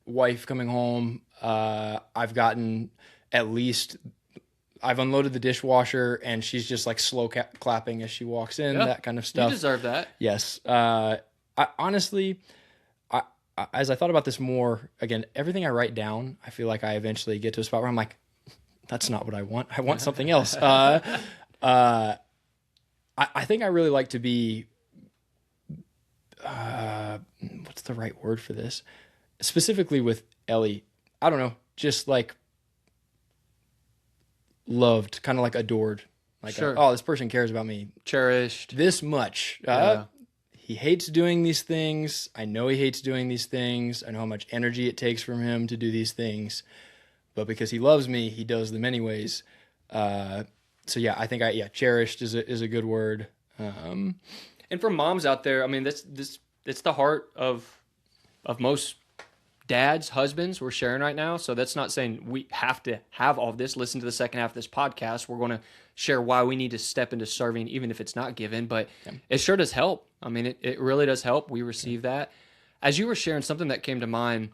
wife coming home. I've gotten at least, I've unloaded the dishwasher and she's just like slow clapping as she walks in, that kind of stuff. You deserve that. Yes. I honestly, as I thought about this more, again, everything I write down, I feel like I eventually get to a spot where I'm like, that's not what I want. I want something else. I think I really like to be, what's the right word for this? Specifically with Ellie, I don't know, just like loved, kind of like adored. Like, Sure. oh, this person cares about me Cherished. this much. He hates doing these things. I know he hates doing these things. I know how much energy it takes from him to do these things. But because he loves me, he does them anyways. So yeah, I think cherished is a good word. And for moms out there, I mean, it's the heart of most dads, husbands we're sharing right now. So that's not saying we have to have all of this. Listen to the second half of this podcast. We're going to share why we need to step into serving, even if it's not given. But it sure does help. I mean, it really does help. We receive that. As you were sharing, something that came to mind.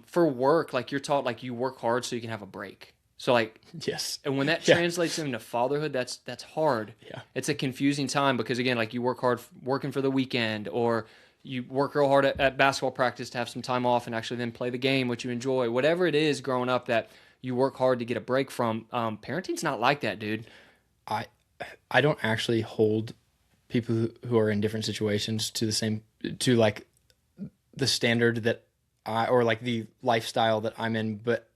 For work, like you're taught, like you work hard so you can have a break. So like, Yes. and when that translates into fatherhood, that's hard. Yeah. It's a confusing time because again, like you work hard working for the weekend, or you work real hard at basketball practice to have some time off and actually then play the game, which you enjoy. Whatever it is growing up that you work hard to get a break from, parenting's not like that, dude. I don't actually hold people who are in different situations to like the standard that or like the lifestyle that I'm in, but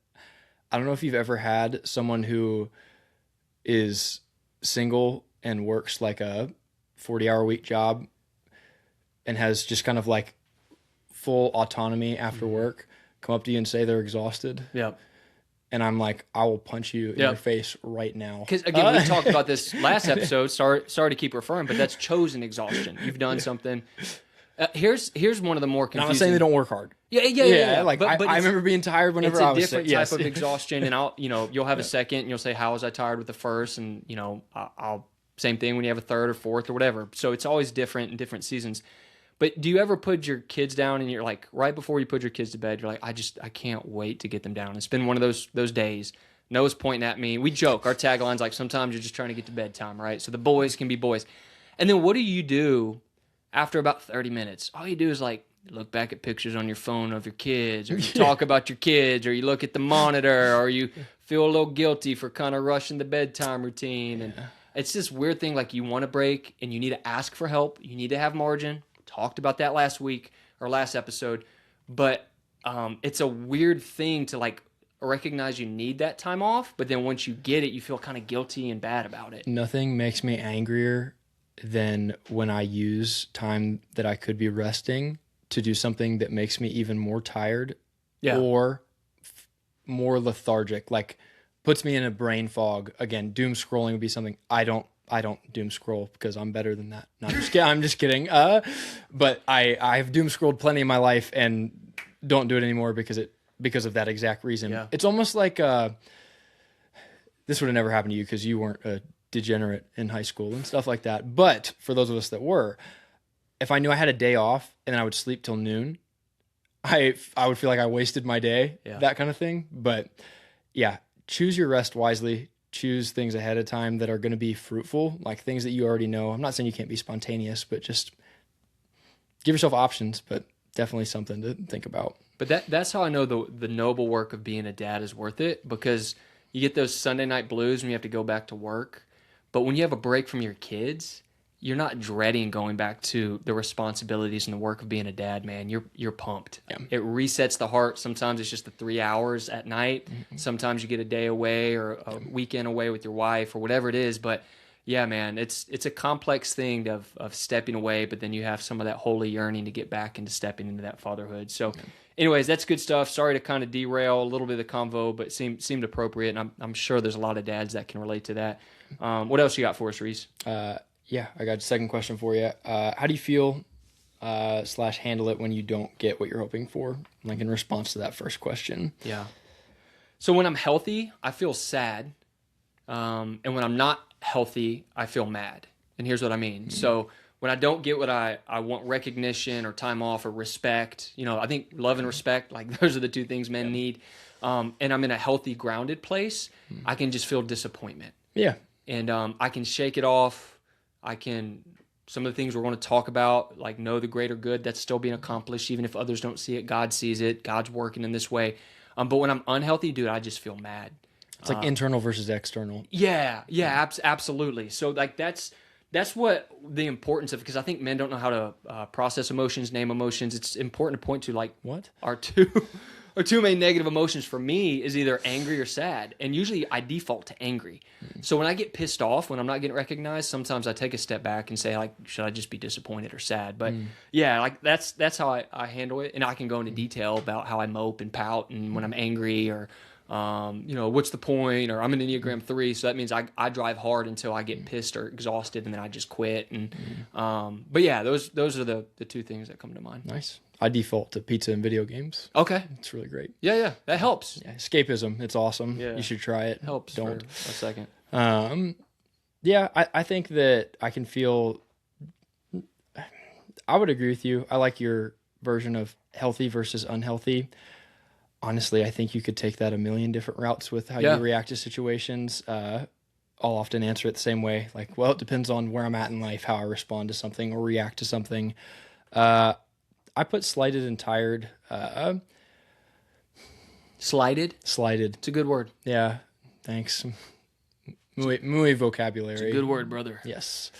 I don't know if you've ever had someone who is single and works like a 40-hour week job and has just kind of like full autonomy after work come up to you and say they're exhausted. Yeah. And I'm like, I will punch you in your face right now. Because again, we talked about this last episode. Sorry to keep referring, but that's chosen exhaustion. You've done something. Here's one of the more confusing. I'm not saying they don't work hard. Yeah. Like, but I remember being tired whenever I was sick. It's a different type of exhaustion, and you'll have a second, and you'll say, "How was I tired with the first?" And I'll same thing when you have a third or fourth or whatever. So it's always different in different seasons. But do you ever put your kids down and you're like, right before you put your kids to bed, you're like, I can't wait to get them down. It's been one of those days. Noah's pointing at me. We joke. Our tagline's like, sometimes you're just trying to get to bedtime, right? So the boys can be boys. And then what do you do after about 30 minutes? All you do is like look back at pictures on your phone of your kids, or you talk about your kids, or you look at the monitor, or you feel a little guilty for kind of rushing the bedtime routine. And it's this weird thing, like you want to break and you need to ask for help. You need to have margin. Talked about that last week or last episode. But it's a weird thing to like recognize you need that time off. But then once you get it, you feel kind of guilty and bad about it. Nothing makes me angrier than when I use time that I could be resting to do something that makes me even more tired or more lethargic, like puts me in a brain fog. Again, doom scrolling would be something I don't doom scroll because I'm better than that. No, I'm just kidding. But I've doom scrolled plenty in my life and don't do it anymore because of that exact reason. Yeah. It's almost like this would have never happened to you because you weren't a degenerate in high school and stuff like that. But for those of us that were, if I knew I had a day off and then I would sleep till noon, I would feel like I wasted my day, that kind of thing. But yeah, choose your rest wisely. Choose things ahead of time that are going to be fruitful, like things that you already know. I'm not saying you can't be spontaneous, but just give yourself options, but definitely something to think about. But that's how I know the noble work of being a dad is worth it, because you get those Sunday night blues when you have to go back to work. But when you have a break from your kids, you're not dreading going back to the responsibilities and the work of being a dad, man. You're pumped. Yeah. It resets the heart. Sometimes it's just the 3 hours at night. Mm-hmm. Sometimes you get a day away or a weekend away with your wife or whatever it is. But yeah, man, it's a complex thing of stepping away, but then you have some of that holy yearning to get back into stepping into that fatherhood. So anyways, that's good stuff. Sorry to kind of derail a little bit of the convo, but seemed appropriate. And I'm sure there's a lot of dads that can relate to that. What else you got for us, Reese? Yeah, I got a second question for you. How do you feel / handle it when you don't get what you're hoping for? Like in response to that first question. Yeah. So when I'm healthy, I feel sad. And when I'm not healthy, I feel mad. And here's what I mean. Mm-hmm. So when I don't get what I want, recognition or time off or respect, I think love and respect, like those are the two things men need. And I'm in a healthy, grounded place, I can just feel disappointment. Yeah. And I can shake it off. Some of the things we're going to talk about, like know the greater good that's still being accomplished, even if others don't see it. God sees it. God's working in this way. But when I'm unhealthy, dude, I just feel mad. It's like internal versus external. Yeah, absolutely. So like that's what the importance of, because I think men don't know how to process emotions, name emotions. It's important to point to like what our two main negative emotions for me is either angry or sad. And usually I default to angry. So when I get pissed off, when I'm not getting recognized, sometimes I take a step back and say, like, should I just be disappointed or sad? But yeah, like that's how I handle it. And I can go into detail about how I mope and pout and when I'm angry, or what's the point? Or I'm an Enneagram 3, so that means I drive hard until I get pissed or exhausted, and then I just quit. And but yeah, those are the two things that come to mind. Nice. I default to pizza and video games. Okay. It's really great. Yeah, that helps. Yeah, escapism. It's awesome. Yeah. You should try it. Helps. Don't. For a second. Yeah, I think that I can feel, I would agree with you. I like your version of healthy versus unhealthy. Honestly, I think you could take that a million different routes with how you react to situations. I'll often answer it the same way. Like, well, it depends on where I'm at in life, how I respond to something or react to something. I put slighted and tired. Slighted? Slighted. It's a good word. Yeah, thanks. Muy vocabulary. It's a good word, brother. Yes.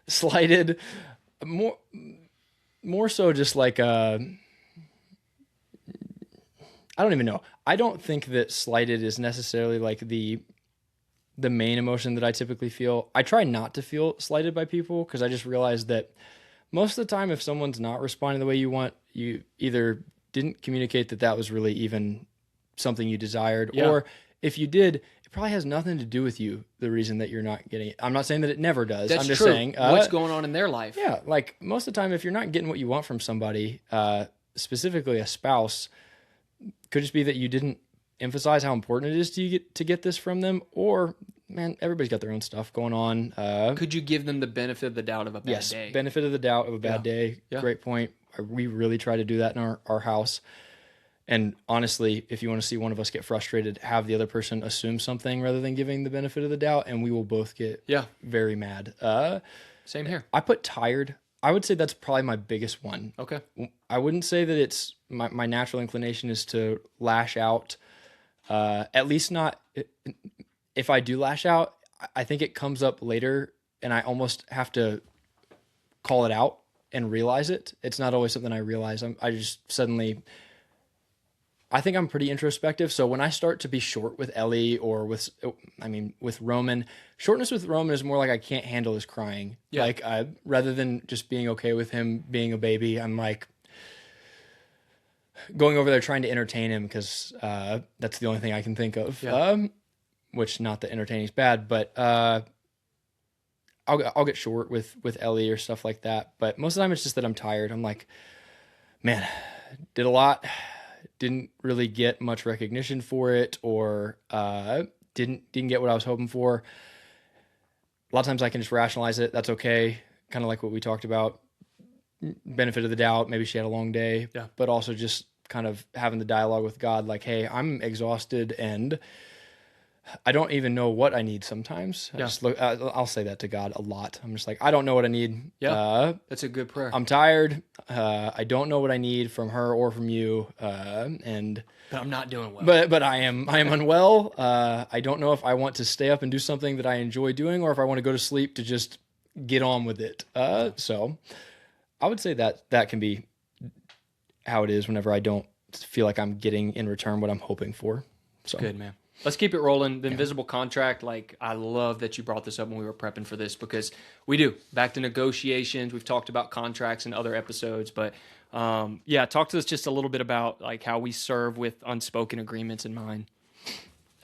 Slighted. More so just like... I don't even know. I don't think that slighted is necessarily like the main emotion that I typically feel. I try not to feel slighted by people because I just realized that most of the time, if someone's not responding the way you want, you either didn't communicate that was really even something you desired, or if you did, it probably has nothing to do with you, the reason that you're not getting it. I'm not saying that it never does. That's I'm just true. saying what's going on in their life. Yeah, like most of the time, if you're not getting what you want from somebody, specifically a spouse, could just be that you didn't emphasize how important it is to get this from them, or man, everybody's got their own stuff going on. Could you give them the benefit of the doubt of a bad day? Yes, benefit of the doubt of a bad day. Yeah. Great point. We really try to do that in our house. And honestly, if you want to see one of us get frustrated, have the other person assume something rather than giving the benefit of the doubt, and we will both get Yeah. very mad. Same here. I put tired. I would say that's probably my biggest one. Okay. I wouldn't say that it's my natural inclination is to lash out. At least not if I do lash out, I think it comes up later and I almost have to call it out and realize it. It's not always something I realize. I just suddenly, I think I'm pretty introspective. So when I start to be short with Ellie or with Roman, shortness with Roman is more like I can't handle his crying. Yeah. Like rather than just being okay with him being a baby, I'm like going over there trying to entertain him because that's the only thing I can think of. Yeah. Which not that entertaining is bad, but I'll get short with Ellie or stuff like that. But most of the time it's just that I'm tired. I'm like, man, did a lot. Didn't really get much recognition for it, or didn't get what I was hoping for. A lot of times I can just rationalize it. That's okay. Kind of like what we talked about. Benefit of the doubt. Maybe she had a long day. Yeah. But also just kind of having the dialogue with God, like, hey, I'm exhausted and I don't even know what I need sometimes. Yeah. I'll say that to God a lot. I'm just like, I don't know what I need. Yeah. That's a good prayer. I'm tired. I don't know what I need from her or from you. But I'm not doing well. But I am unwell. I don't know if I want to stay up and do something that I enjoy doing, or if I want to go to sleep to just get on with it. So I would say that can be how it is whenever I don't feel like I'm getting in return what I'm hoping for. So Good, man. Let's keep it rolling. The invisible contract, like, I love that you brought this up when we were prepping for this, because we do. Back to negotiations. We've talked about contracts in other episodes, but talk to us just a little bit about like how we serve with unspoken agreements in mind.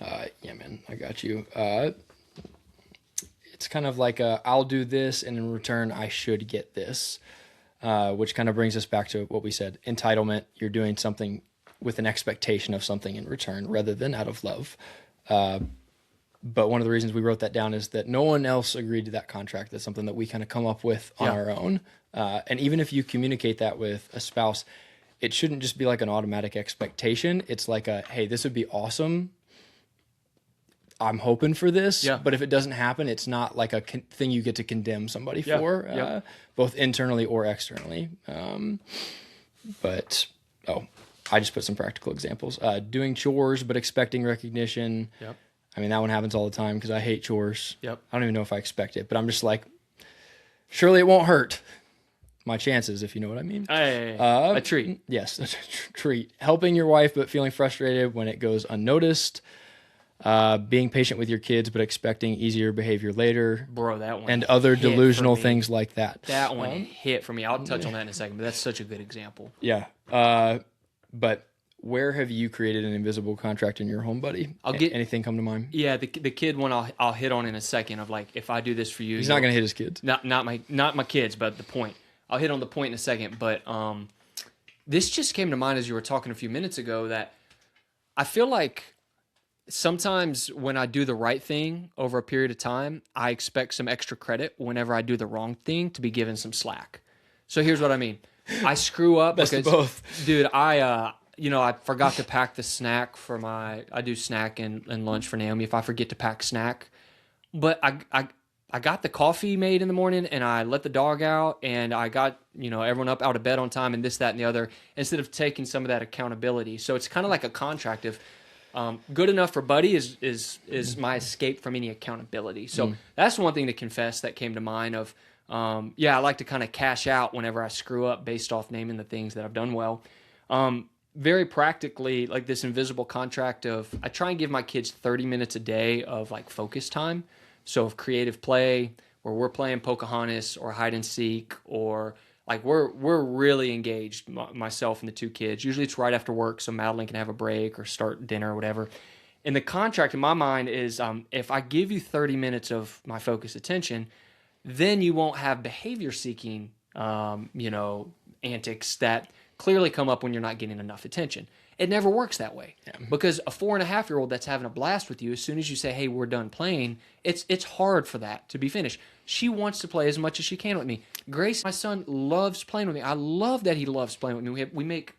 Yeah, man, I got you. It's kind of like I'll do this, and in return, I should get this, which kind of brings us back to what we said. Entitlement, you're doing something with an expectation of something in return rather than out of love. But one of the reasons we wrote that down is that no one else agreed to that contract. That's something that we kind of come up with on our own. And even if you communicate that with a spouse, it shouldn't just be like an automatic expectation. It's like hey, this would be awesome. I'm hoping for this. Yeah. But if it doesn't happen, it's not like a thing you get to condemn somebody for, both internally or externally. I just put some practical examples. Doing chores, but expecting recognition. Yep. I mean, that one happens all the time because I hate chores. Yep. I don't even know if I expect it, but I'm just like, surely it won't hurt my chances, if you know what I mean. A treat. Yes, a treat. Helping your wife, but feeling frustrated when it goes unnoticed. Being patient with your kids, but expecting easier behavior later. Bro, that one. And other hit delusional for me. things like that. That one hit for me. I'll touch on that in a second, but that's such a good example. Yeah. But where have you created an invisible contract in your home, buddy? Anything come to mind? Yeah, the kid one I'll hit on in a second, of like, if I do this for you, He's not going to hit his kids. Not my kids, but the point. I'll hit on the point in a second, but this just came to mind as you were talking a few minutes ago, that I feel like sometimes when I do the right thing over a period of time, I expect some extra credit whenever I do the wrong thing to be given some slack. So here's what I mean. I screw up Best because, of both. Dude, I forgot to pack the snack for I do snack and lunch for Naomi if I forget to pack snack. But I got the coffee made in the morning, and I let the dog out, and I got, everyone up out of bed on time, and this, that, and the other, instead of taking some of that accountability. So it's kind of like a contract of good enough for Buddy is my escape from any accountability. So that's one thing to confess that came to mind of, I like to kind of cash out whenever I screw up based off naming the things that I've done well. Very practically, like this invisible contract of, I try and give my kids 30 minutes a day of like focus time. So of creative play, where we're playing Pocahontas or hide and seek, or like we're really engaged, myself and the two kids. Usually it's right after work, so Madeline can have a break or start dinner or whatever. And the contract in my mind is, if I give you 30 minutes of my focused attention, then you won't have behavior seeking, antics that clearly come up when you're not getting enough attention. It never works that way, because a 4.5-year-old that's having a blast with you, as soon as you say, hey, we're done playing, it's hard for that to be finished. She wants to play as much as she can with me. Grace, my son, loves playing with me. I love that he loves playing with me. We make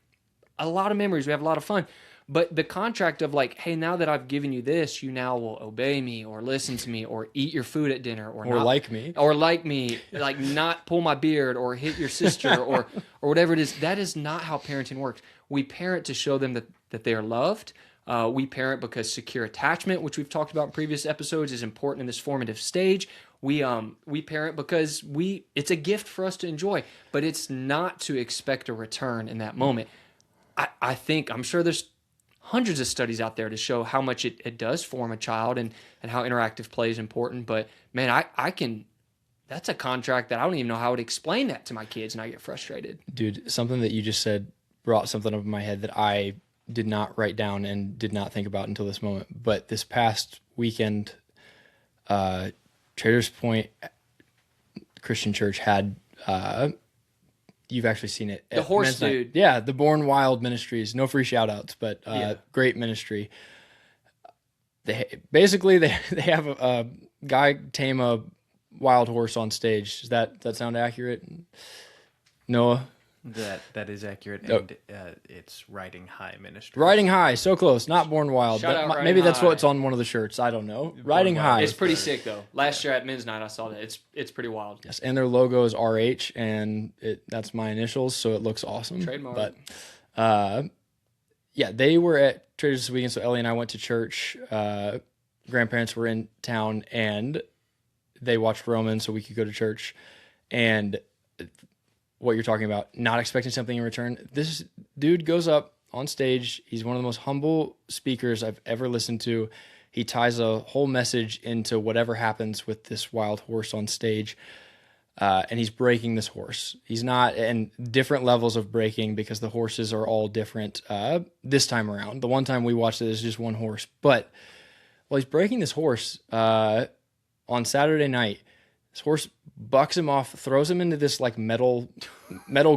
a lot of memories. We have a lot of fun. But the contract of like, hey, now that I've given you this, you now will obey me or listen to me or eat your food at dinner or not, like me. or like me, like not pull my beard or hit your sister or whatever it is. That is not how parenting works. We parent to show them that they are loved. We parent because secure attachment, which we've talked about in previous episodes, is important in this formative stage. We parent because it's a gift for us to enjoy, but it's not to expect a return in that moment. I'm sure there's hundreds of studies out there to show how much it does form a child and how interactive play is important. But man, that's a contract that I don't even know how I would explain that to my kids, and I get frustrated. Dude, something that you just said brought something up in my head that I did not write down and did not think about until this moment. But this past weekend, Traders Point Christian Church had, you've actually seen it. The horse dude. Night. Yeah, the Born Wild Ministries. No free shout outs, but great ministry. They have a guy tame a wild horse on stage. Does that sound accurate? Noah? That is accurate, Oh. and it's Riding High Ministry. Riding High, so close. Not Born Wild. Shout But out Riding maybe that's High. what's on one of the shirts. I don't know. Riding Wild. High. It's pretty sick though. Last year at men's night, I saw that. It's pretty wild. Yes, and their logo is RH, and that's my initials, so it looks awesome. Trademark. But yeah, they were at Traders this weekend, so Ellie and I went to church. Grandparents were in town, and they watched Roman, so we could go to church. And what you're talking about, not expecting something in return. This dude goes up on stage. He's one of the most humble speakers I've ever listened to. He ties a whole message into whatever happens with this wild horse on stage. And he's breaking this horse. He's not, and different levels of breaking because the horses are all different this time around. The one time we watched it is just one horse. But while he's breaking this horse on Saturday night, this horse bucks him off, throws him into this like metal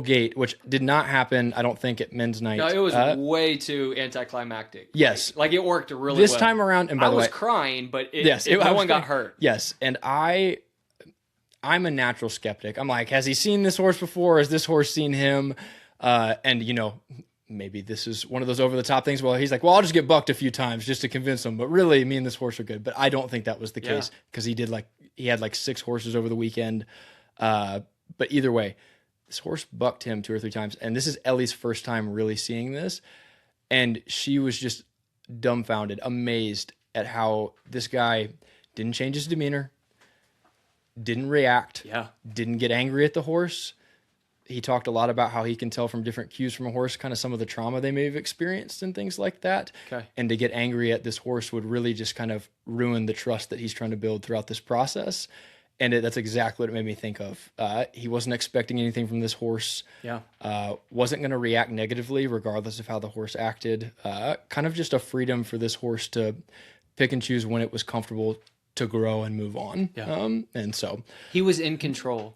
gate, which did not happen, I don't think, at men's night. No, it was way too anticlimactic. Yes. Like it worked really This well. time around, and by I the was way, crying, but I no was one got crying. hurt. Yes, and I'm a natural skeptic. I'm like, has he seen this horse before? Has this horse seen him? And maybe this is one of those over the top things. Well, he's like, well, I'll just get bucked a few times just to convince him. But really, me and this horse are good. But I don't think that was the case because he had like 6 horses over the weekend. But either way, this horse bucked him 2 or 3 times. And this is Ellie's first time really seeing this. And she was just dumbfounded, amazed at how this guy didn't change his demeanor, didn't react, didn't get angry at the horse. He talked a lot about how he can tell from different cues from a horse, kind of some of the trauma they may have experienced and things like that. Okay. And to get angry at this horse would really just kind of ruin the trust that he's trying to build throughout this process. And that's exactly what it made me think of. He wasn't expecting anything from this horse. Yeah. Wasn't going to react negatively regardless of how the horse acted. Kind of just a freedom for this horse to pick and choose when it was comfortable to grow and move on. Yeah. And so He was in control.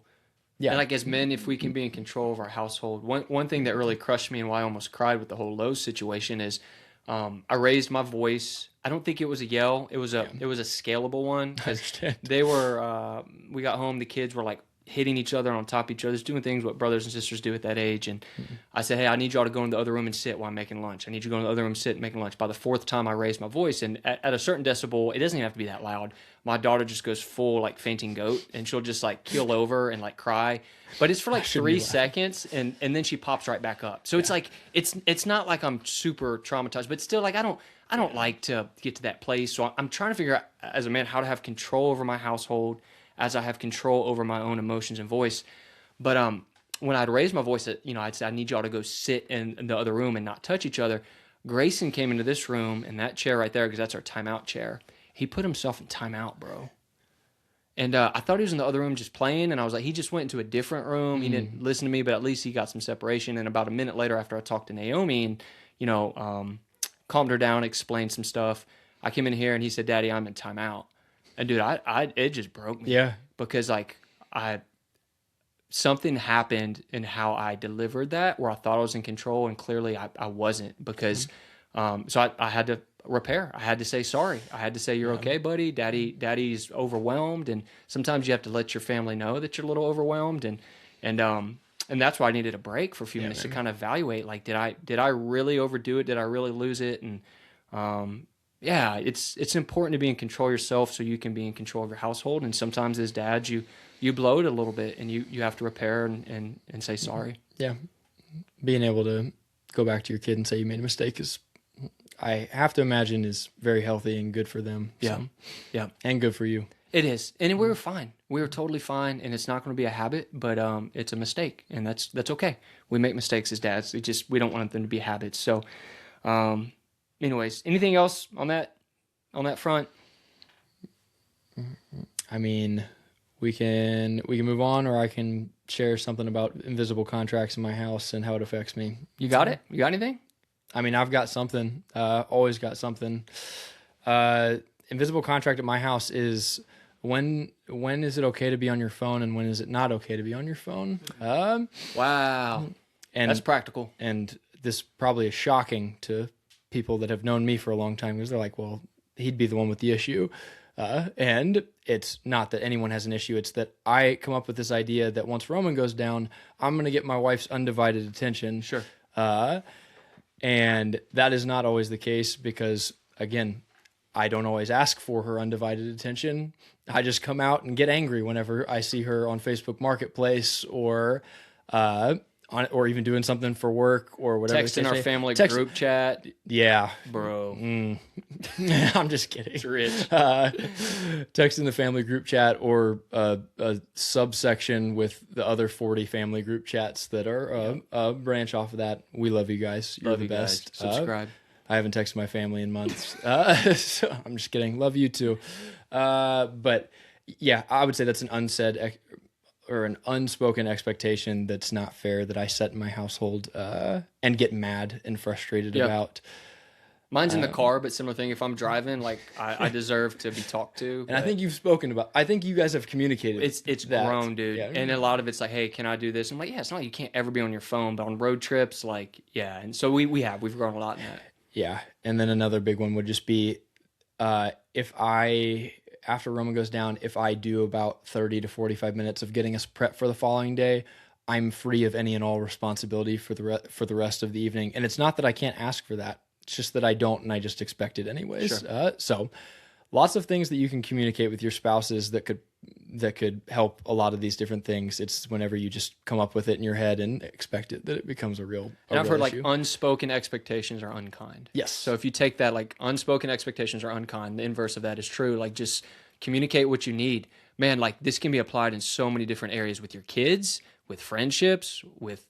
Yeah. And like as men, if we can be in control of our household, one thing that really crushed me and why I almost cried with the whole Lowe's situation is I raised my voice. I don't think it was a yell. It was a scalable one because they were. We got home. The kids were like hitting each other on top of each other, just doing things what brothers and sisters do at that age. And I said, hey, I need y'all to go in the other room and sit while I'm making lunch. I need you to go in the other room and sit and making lunch. By the 4th time I raised my voice, and at a certain decibel, it doesn't even have to be that loud. My daughter just goes full like fainting goat, and she'll just like keel over and like cry. But it's for like 3 seconds, and then she pops right back up. So it's like it's not like I'm super traumatized, but still like I don't like to get to that place. So I'm trying to figure out as a man how to have control over my household as I have control over my own emotions and voice. But when I'd raise my voice, I'd say, I need y'all to go sit in the other room and not touch each other. Grayson came into this room in that chair right there because that's our timeout chair. He put himself in timeout, bro. And I thought he was in the other room just playing, and I was like, he just went into a different room. He didn't listen to me, but at least he got some separation. And about a minute later, after I talked to Naomi and, calmed her down, explained some stuff, I came in here and he said, Daddy, I'm in timeout. And dude, it just broke me. Yeah. Because something happened in how I delivered that where I thought I was in control and clearly I wasn't because, so I had to repair. I had to say sorry. I had to say, you're okay, buddy. Daddy's overwhelmed. And sometimes you have to let your family know that you're a little overwhelmed. And and that's why I needed a break for a few minutes to kind of evaluate, like, did I really overdo it? Did I really lose it? And yeah, it's important to be in control of yourself so you can be in control of your household. And sometimes as dads, you blow it a little bit, and you have to repair and say sorry. Yeah. Being able to go back to your kid and say you made a mistake is, I have to imagine, is very healthy and good for them. Yeah. So. Yeah. And good for you. It is. And we were fine. We were totally fine, and it's not going to be a habit, but it's a mistake, and that's okay. We make mistakes as dads. We don't want them to be habits. So anyways, anything else on that front? I mean, we can move on, or I can share something about invisible contracts in my house and how it affects me. You got it? You got anything? I mean, I've got something. Always got something. Invisible contract at my house is when is it okay to be on your phone and when is it not okay to be on your phone? Wow. And that's practical. And this probably is shocking to people that have known me for a long time, because they're like, well, he'd be the one with the issue. And it's not that anyone has an issue. It's that I come up with this idea that once Roman goes down, I'm going to get my wife's undivided attention. Sure. And that is not always the case because, again, I don't always ask for her undivided attention. I just come out and get angry whenever I see her on Facebook Marketplace or even doing something for work or whatever. Texting our family group chat. Yeah. Bro. I'm just kidding. It's rich. Texting the family group chat or a subsection with the other 40 family group chats that are a branch off of that. We love you guys. You're Love the you best. Guys. Subscribe. I haven't texted my family in months. So I'm just kidding. Love you too. But yeah, I would say that's an unsaid or an unspoken expectation that's not fair that I set in my household and get mad and frustrated about. Mine's in the car, but similar thing. If I'm driving, like I deserve to be talked to. And I think you've spoken about. I think you guys have communicated. It's that. grown, dude. Yeah. And a lot of it's like, hey, can I do this? I'm like, yeah. It's not you can't ever be on your phone, but on road trips, like, yeah. And so we've grown a lot in that. Yeah, and then another big one would just be after Roman goes down, if I do about 30 to 45 minutes of getting us prepped for the following day, I'm free of any and all responsibility for the rest of the evening. And it's not that I can't ask for that. It's just that I don't, and I just expect it anyways. Sure. So lots of things that you can communicate with your spouses that could help a lot of these different things. It's whenever you just come up with it in your head and expect it, that it becomes a real And I've heard issue. like unspoken expectations are unkind. Yes. So if you take that, like, unspoken expectations are unkind, the inverse of that is true. Like, just communicate what you need. Man, like, this can be applied in so many different areas with your kids, with friendships, with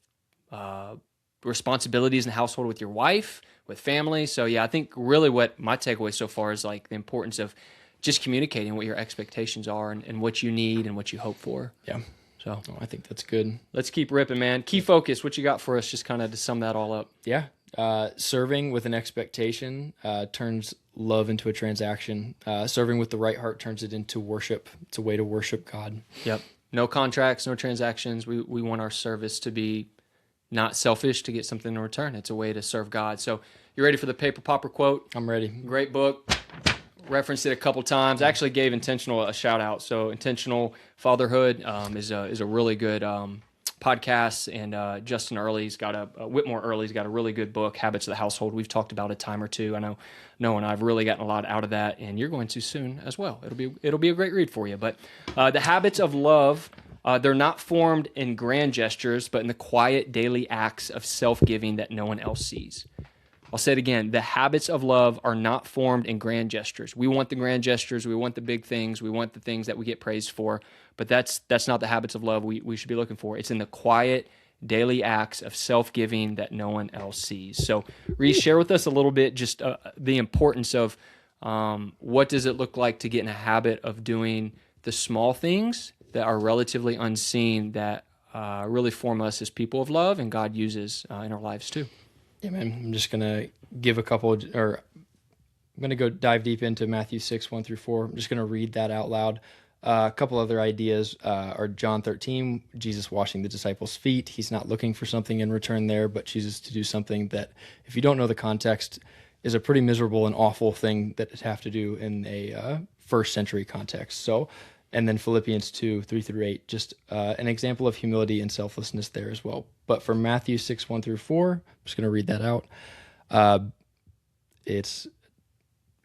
responsibilities in the household with your wife, with family. So yeah, I think really what my takeaway so far is like the importance of just communicating what your expectations are and what you need and what you hope for. Yeah. So I think that's good. let's keep ripping, man. Key focus. What you got for us? Just kind of to sum that all up. Yeah. Serving with an expectation turns love into a transaction. Serving with the right heart turns it into worship. It's a way to worship God. Yep. No contracts, no transactions. We want our service to be not selfish to get something in return. It's a way to serve God. So you ready for the paper popper quote? I'm ready. Great book. Referenced it a couple times. I actually gave Intentional a shout out. So Intentional Fatherhood is a really good podcast. And Justin Early's got Whitmore Early's got a really good book, Habits of the Household. We've talked about a time or two. I know Noah and I've really gotten a lot out of that, and you're going to soon as well. It'll be a great read for you. But the habits of love, they're not formed in grand gestures, but in the quiet daily acts of self-giving that no one else sees. I'll say it again. The habits of love are not formed in grand gestures. We want the grand gestures. We want the big things. We want the things that we get praised for. But that's not the habits of love we should be looking for. It's in the quiet daily acts of self-giving that no one else sees. So, Reese, share with us a little bit just the importance of what does it look like to get in a habit of doing the small things that are relatively unseen that really form us as people of love and God uses in our lives too. Yeah, man. I'm just going to give I'm going to go dive deep into Matthew 6, 1-4. I'm just going to read that out loud. A couple other ideas are John 13, Jesus washing the disciples' feet. He's not looking for something in return there, but chooses to do something that, if you don't know the context, is a pretty miserable and awful thing that it have to do in a first century context. So And then Philippians 2, 3-8, just an example of humility and selflessness there as well. But for Matthew 6, 1-4, I'm just going to read that out. It's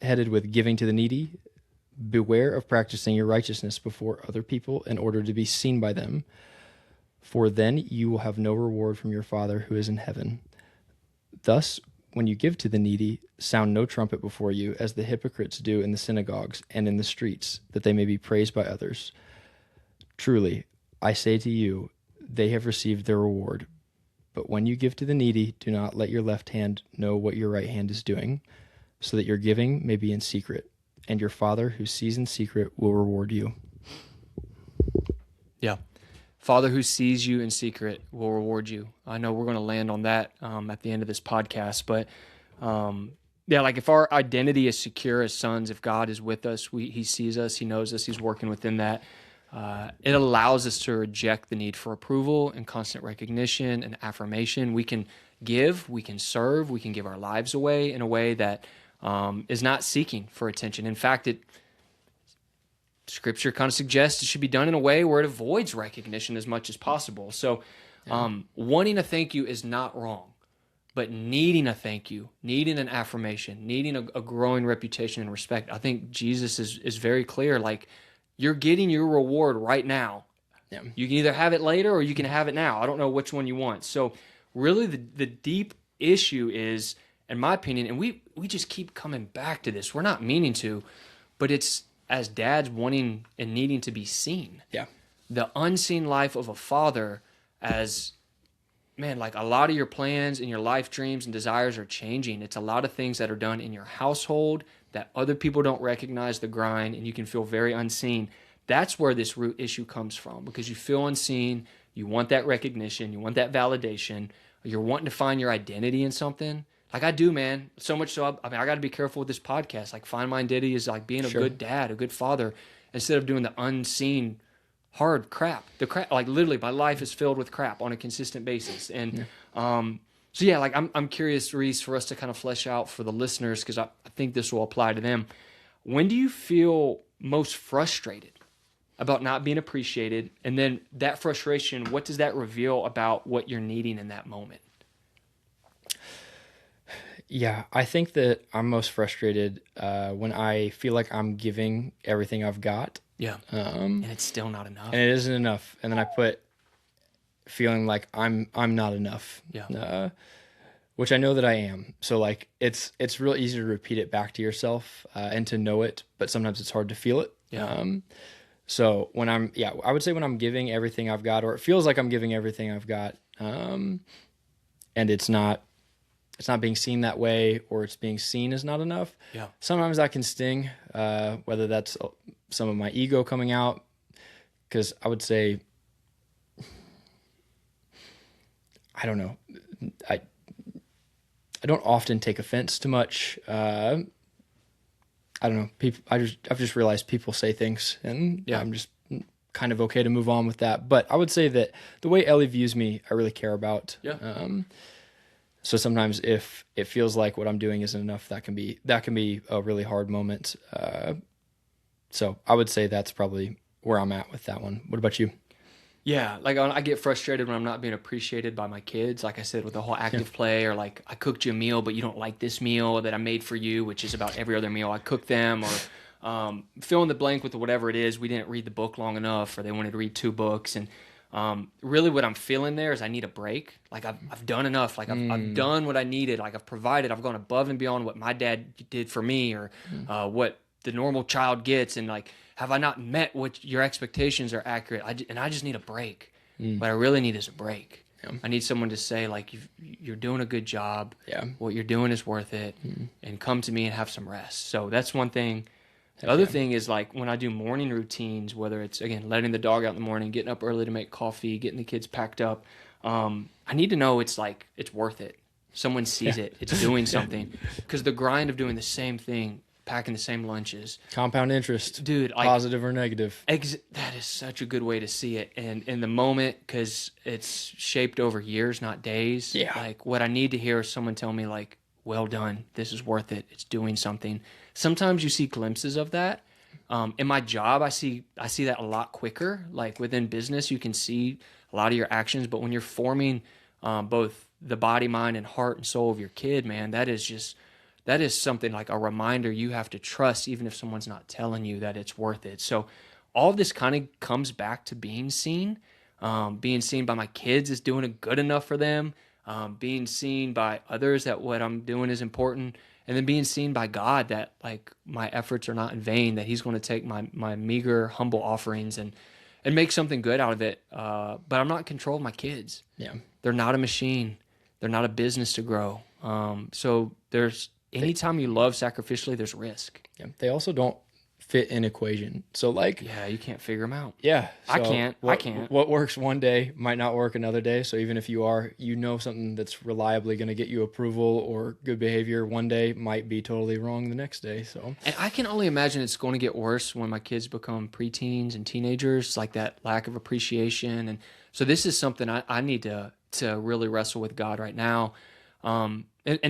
headed with giving to the needy. Beware of practicing your righteousness before other people in order to be seen by them, for then you will have no reward from your Father who is in heaven. Thus, when you give to the needy, sound no trumpet before you, as the hypocrites do in the synagogues and in the streets, that they may be praised by others. Truly, I say to you, they have received their reward. But when you give to the needy, do not let your left hand know what your right hand is doing, so that your giving may be in secret, and your Father who sees in secret will reward you. Yeah. Father who sees you in secret will reward you. I know we're going to land on that at the end of this podcast, but yeah, like if our identity is secure as sons, if God is with us, he sees us, he knows us, he's working within that. It allows us to reject the need for approval and constant recognition and affirmation. We can give, we can serve, we can give our lives away in a way that is not seeking for attention. In fact, Scripture kind of suggests it should be done in a way where it avoids recognition as much as possible. So wanting a thank you is not wrong, but needing a thank you, needing an affirmation, needing a growing reputation and respect, I think Jesus is very clear. Like, you're getting your reward right now. Yeah. You can either have it later or you can have it now. I don't know which one you want. So really the deep issue is, in my opinion, and we just keep coming back to this. We're not meaning to, but it's as dads wanting and needing to be seen. Yeah. The unseen life of a father as, man, like a lot of your plans and your life dreams and desires are changing. It's a lot of things that are done in your household that other people don't recognize the grind, and you can feel very unseen. That's where this root issue comes from, because you feel unseen, you want that recognition, you want that validation, you're wanting to find your identity in something. Like I do, man. So much so, I got to be careful with this podcast. Like, find my identity is like being a good dad, a good father, instead of doing the unseen hard crap. The crap, like literally, my life is filled with crap on a consistent basis. And so yeah, like I'm curious, Reese, for us to kind of flesh out for the listeners, because I think this will apply to them. When do you feel most frustrated about not being appreciated? And then that frustration, what does that reveal about what you're needing in that moment? Yeah, I think that I'm most frustrated when I feel like I'm giving everything I've got. Yeah. And it's still not enough. And it isn't enough. And then I put feeling like I'm not enough. Yeah. Which I know that I am. So like it's real easy to repeat it back to yourself and to know it, but sometimes it's hard to feel it. Yeah. So when I would say when I'm giving everything I've got, or it feels like I'm giving everything I've got, and it's not being seen that way, or it's being seen as not enough. Yeah. Sometimes that can sting, whether that's some of my ego coming out, because I would say, I don't know, I don't often take offense to much. I don't know. I've just realized people say things, and I'm just kind of okay to move on with that. But I would say that the way Ellie views me, I really care about. Yeah. So sometimes if it feels like what I'm doing isn't enough, that can be a really hard moment. So I would say that's probably where I'm at with that one. What about you? Yeah, like I get frustrated when I'm not being appreciated by my kids. Like I said, with the whole active play, or like I cooked you a meal, but you don't like this meal that I made for you, which is about every other meal I cook them, or fill in the blank with whatever it is. We didn't read the book long enough, or they wanted to read 2 books. And really what I'm feeling there is I need a break. Like I've done enough. Like I've done what I needed. Like I've provided. I've gone above and beyond what my dad did for me, or what the normal child gets. And like, have I not met what your expectations are accurate? I just need a break. What I really need is a break. Yeah. I need someone to say, like, you're doing a good job. Yeah. What you're doing is worth it. And come to me and have some rest. So that's one thing. The other thing is, like, when I do morning routines, whether it's, again, letting the dog out in the morning, getting up early to make coffee, getting the kids packed up, I need to know it's worth it. Someone sees it. It's doing something. Because the grind of doing the same thing, packing the same lunches. Compound interest. Dude. Like, positive or negative. That is such a good way to see it. And in the moment, because it's shaped over years, not days. Yeah. Like, what I need to hear is someone tell me, like, well done. This is worth it. It's doing something. Sometimes you see glimpses of that, In my job, I see that a lot quicker. Like within business, you can see a lot of your actions, but when you're forming both the body, mind, and heart and soul of your kid, man, that is something like a reminder you have to trust, even if someone's not telling you that it's worth it. So all of this kind of comes back to being seen. Being seen by my kids is doing it good enough for them. Being seen by others that what I'm doing is important. And then being seen by God that like my efforts are not in vain, that he's going to take my meager, humble offerings and make something good out of it. But I'm not in control of my kids. Yeah. They're not a machine. They're not a business to grow. So there's anytime you love sacrificially, there's risk. Yeah. They also don't fit in equation. So like, Yeah, you can't figure them out. yeah, I so can't. What works one day might not work another day. So even if you are, something that's reliably going to get you approval or good behavior one day might be totally wrong the next day. So, And I can only imagine it's going to get worse when my kids become preteens and teenagers, like that lack of appreciation. And so this is something I need to really wrestle with God right now. And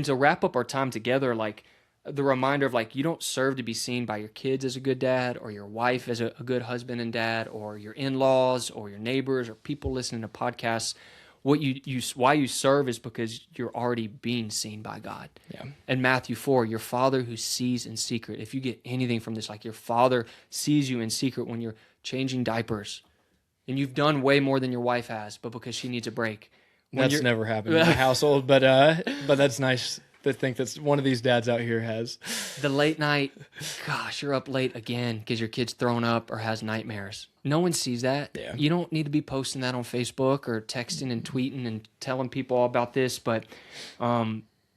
to wrap up our time together, like the reminder of like, you don't serve to be seen by your kids as a good dad or your wife as a good husband and dad or your in-laws or your neighbors or people listening to podcasts. What why you serve is because you're already being seen by God. yeah. And Matthew 4, your Father who sees in secret. If you get anything from this, like your Father sees you in secret when you're changing diapers and you've done way more than your wife has, but because she needs a break. That's never happened in my household, but that's nice to think that one of these dads out here has. The late night, gosh, you're up late again because your kid's thrown up or has nightmares. No one sees that. Yeah. You don't need to be posting that on Facebook or texting and tweeting and telling people all about this, but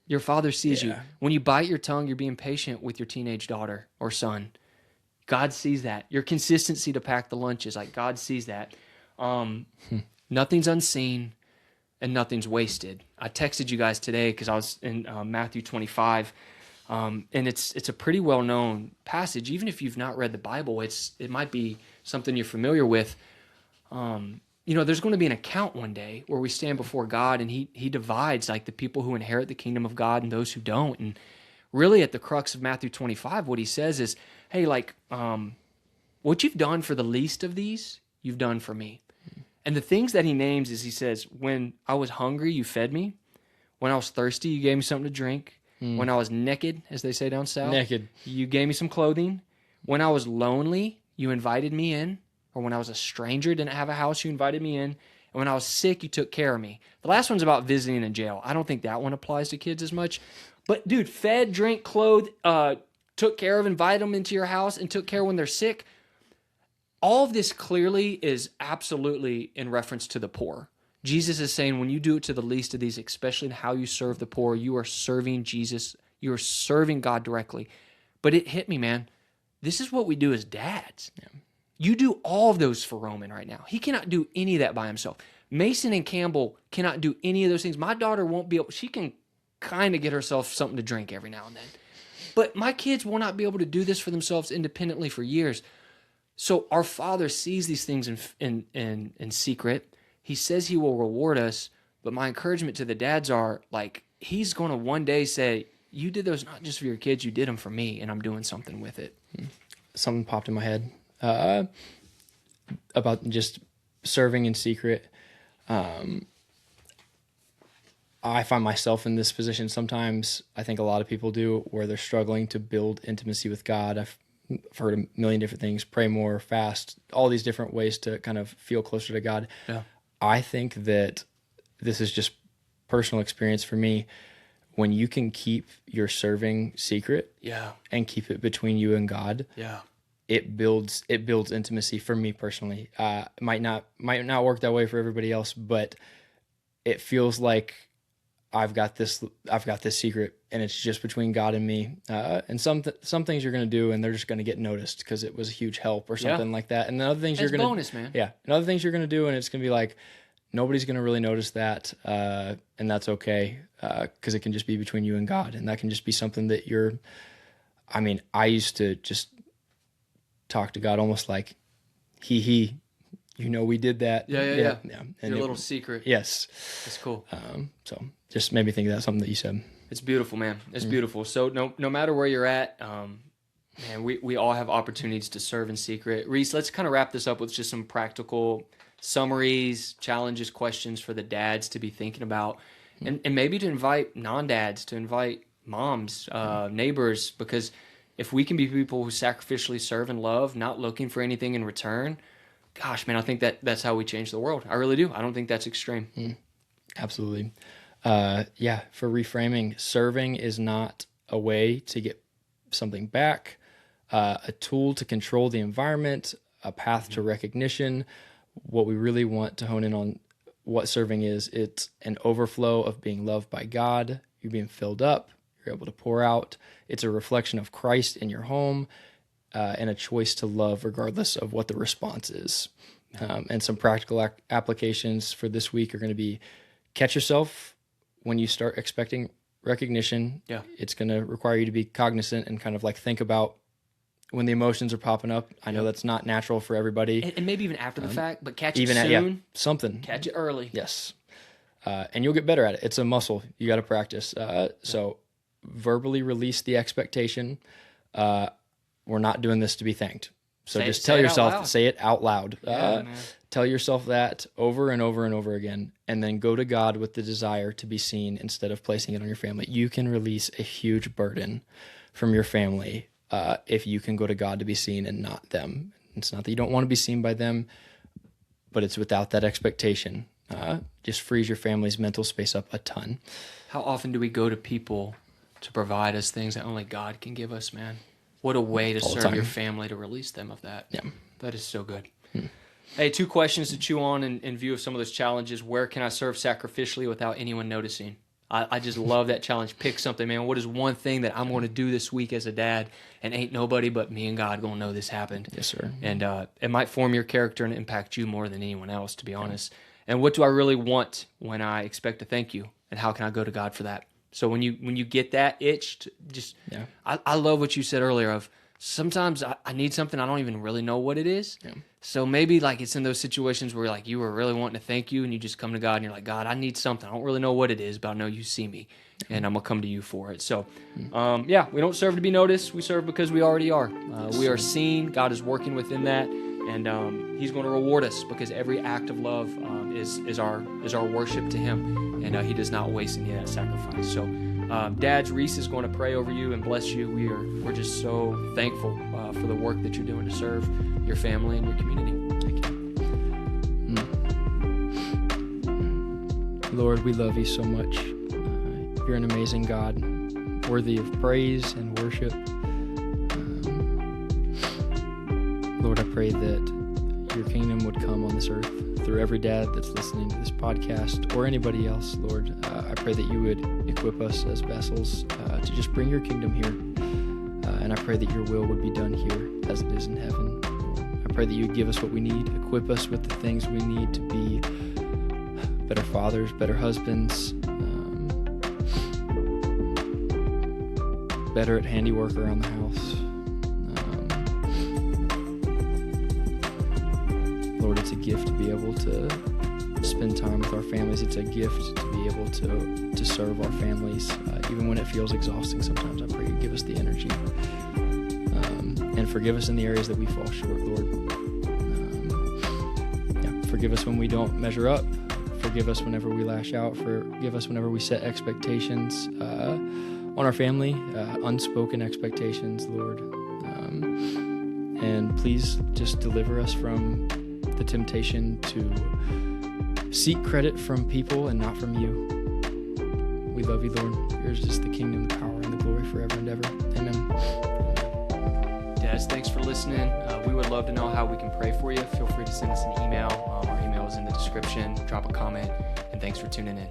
your Father sees you. Yeah. When you bite your tongue, you're being patient with your teenage daughter or son. God sees that. Your consistency to pack the lunches, like God sees that. Nothing's unseen. And nothing's wasted. I texted you guys today because I was in Matthew 25, and it's a pretty well-known passage. Even if you've not read the Bible, it might be something you're familiar with. There's going to be an account one day where we stand before God, and He divides like the people who inherit the kingdom of God and those who don't. And really, at the crux of Matthew 25, what He says is, "Hey, like what you've done for the least of these, you've done for me." And the things that he names is he says, when I was hungry, you fed me. When I was thirsty, you gave me something to drink. When I was naked, as they say down south, Naked. you gave me some clothing. When I was lonely, you invited me in. Or when I was a stranger, didn't have a house, you invited me in. And when I was sick, you took care of me. The last one's about visiting in jail. I don't think that one applies to kids as much. But dude, fed, drink, clothed, took care of, invited them into your house, and took care when they're sick. All of this clearly is absolutely in reference to the poor. Jesus is saying when you do it to the least of these, especially in how you serve the poor, you are serving Jesus. You are serving God directly. But it hit me, man. This is what we do as dads. Yeah. You do all of those for Roman right now. He cannot do any of that by himself. Mason and Campbell cannot do any of those things. My daughter won't be able, she can kind of get herself something to drink every now and then. But my kids will not be able to do this for themselves independently for years. So our Father sees these things in secret. He says he will reward us, but my encouragement to the dads are like, he's going to one day say, you did those not just for your kids, you did them for me, and I'm doing something with it. Something popped in my head about just serving in secret. I find myself in this position sometimes. I think a lot of people do, where they're struggling to build intimacy with God. I've heard a million different things, pray more, fast, all these different ways to kind of feel closer to God. Yeah. I think that this is just personal experience for me. When you can keep your serving secret Yeah. and keep it between you and God, Yeah. it builds intimacy for me personally. Might not work that way for everybody else, but it feels like I've got this secret, and it's just between God and me. And some things you're going to do, and they're just going to get noticed because it was a huge help or something like that. And the other things That's you're going to bonus, man. Yeah, and other things you're going to do, and it's going to be like nobody's going to really notice that, and that's okay because it can just be between you and God, and that can just be something that you're. I mean, I used to just talk to God almost like he. We did that. Yeah. And Your little secret. Yes. That's cool. So just made me think of that, something that you said. It's beautiful, man. It's beautiful. So no matter where you're at, Man, we all have opportunities to serve in secret. Reese, let's kind of wrap this up with just some practical summaries, challenges, questions for the dads to be thinking about, and maybe to invite non-dads, to invite moms, neighbors, because if we can be people who sacrificially serve and love, not looking for anything in return, gosh, man, I think that's how we change the world. I really do. I don't think that's extreme. Absolutely. For reframing, serving is not a way to get something back, a tool to control the environment, a path to recognition. What we really want to hone in on what serving is, it's an overflow of being loved by God. You're being filled up. You're able to pour out. It's a reflection of Christ in your home, and a choice to love regardless of what the response is. And some practical applications for this week are going to be: catch yourself when you start expecting recognition. Yeah. It's going to require you to be cognizant and kind of like think about when the emotions are popping up. I know that's not natural for everybody. And maybe even after the fact, but catch it Even soon. something. Catch it early. Yes. And you'll get better at it. It's a muscle. You got to practice. So verbally release the expectation. We're not doing this to be thanked. So just tell yourself, say it out loud. Tell yourself that over and over and over again, and then go to God with the desire to be seen instead of placing it on your family. You can release a huge burden from your family if you can go to God to be seen and not them. It's not that you don't want to be seen by them, but it's without that expectation. Just frees your family's mental space up a ton. How often do we go to people to provide us things that only God can give us, man? What a way to serve your family, to release them of that. Yeah. That is so good. Hey, 2 questions to chew on in view of some of those challenges. Where can I serve sacrificially without anyone noticing? I just love that challenge. Pick something, man. What is one thing that I'm going to do this week as a dad, and ain't nobody but me and God going to know this happened? Yes, sir. And it might form your character and impact you more than anyone else, to be honest. And what do I really want when I expect a thank you? And how can I go to God for that? So when you get that itch, I love what you said earlier of sometimes I need something, I don't even really know what it is. Yeah. So maybe like it's in those situations where like you were really wanting to thank you and you just come to God and you're like, God, I need something. I don't really know what it is, but I know you see me and I'm going to come to you for it. So we don't serve to be noticed. We serve because we already are. We are seen. God is working within that. And he's going to reward us because every act of love is our worship to him, and he does not waste any of that sacrifice. So, dads, Reese is going to pray over you and bless you. We're just so thankful for the work that you're doing to serve your family and your community. Thank you. Lord, we love you so much. You're an amazing God, worthy of praise and worship. Lord, I pray that your kingdom would come on this earth through every dad that's listening to this podcast or anybody else. Lord, I pray that you would equip us as vessels to just bring your kingdom here. And I pray that your will would be done here as it is in heaven. I pray that you would give us what we need, equip us with the things we need to be better fathers, better husbands, better at handiwork around the house. Lord, it's a gift to be able to spend time with our families. It's a gift to be able to serve our families, even when it feels exhausting sometimes. I pray you give us the energy. And forgive us in the areas that we fall short, Lord. Forgive us when we don't measure up. Forgive us whenever we lash out. Forgive us whenever we set expectations on our family, unspoken expectations, Lord. And please just deliver us from the temptation to seek credit from people and not from you. We love you, Lord. Yours is the kingdom, the power, and the glory forever and ever. Amen. Dads, thanks for listening. We would love to know how we can pray for you. Feel free to send us an email. Our email is in the description. Drop a comment, and thanks for tuning in.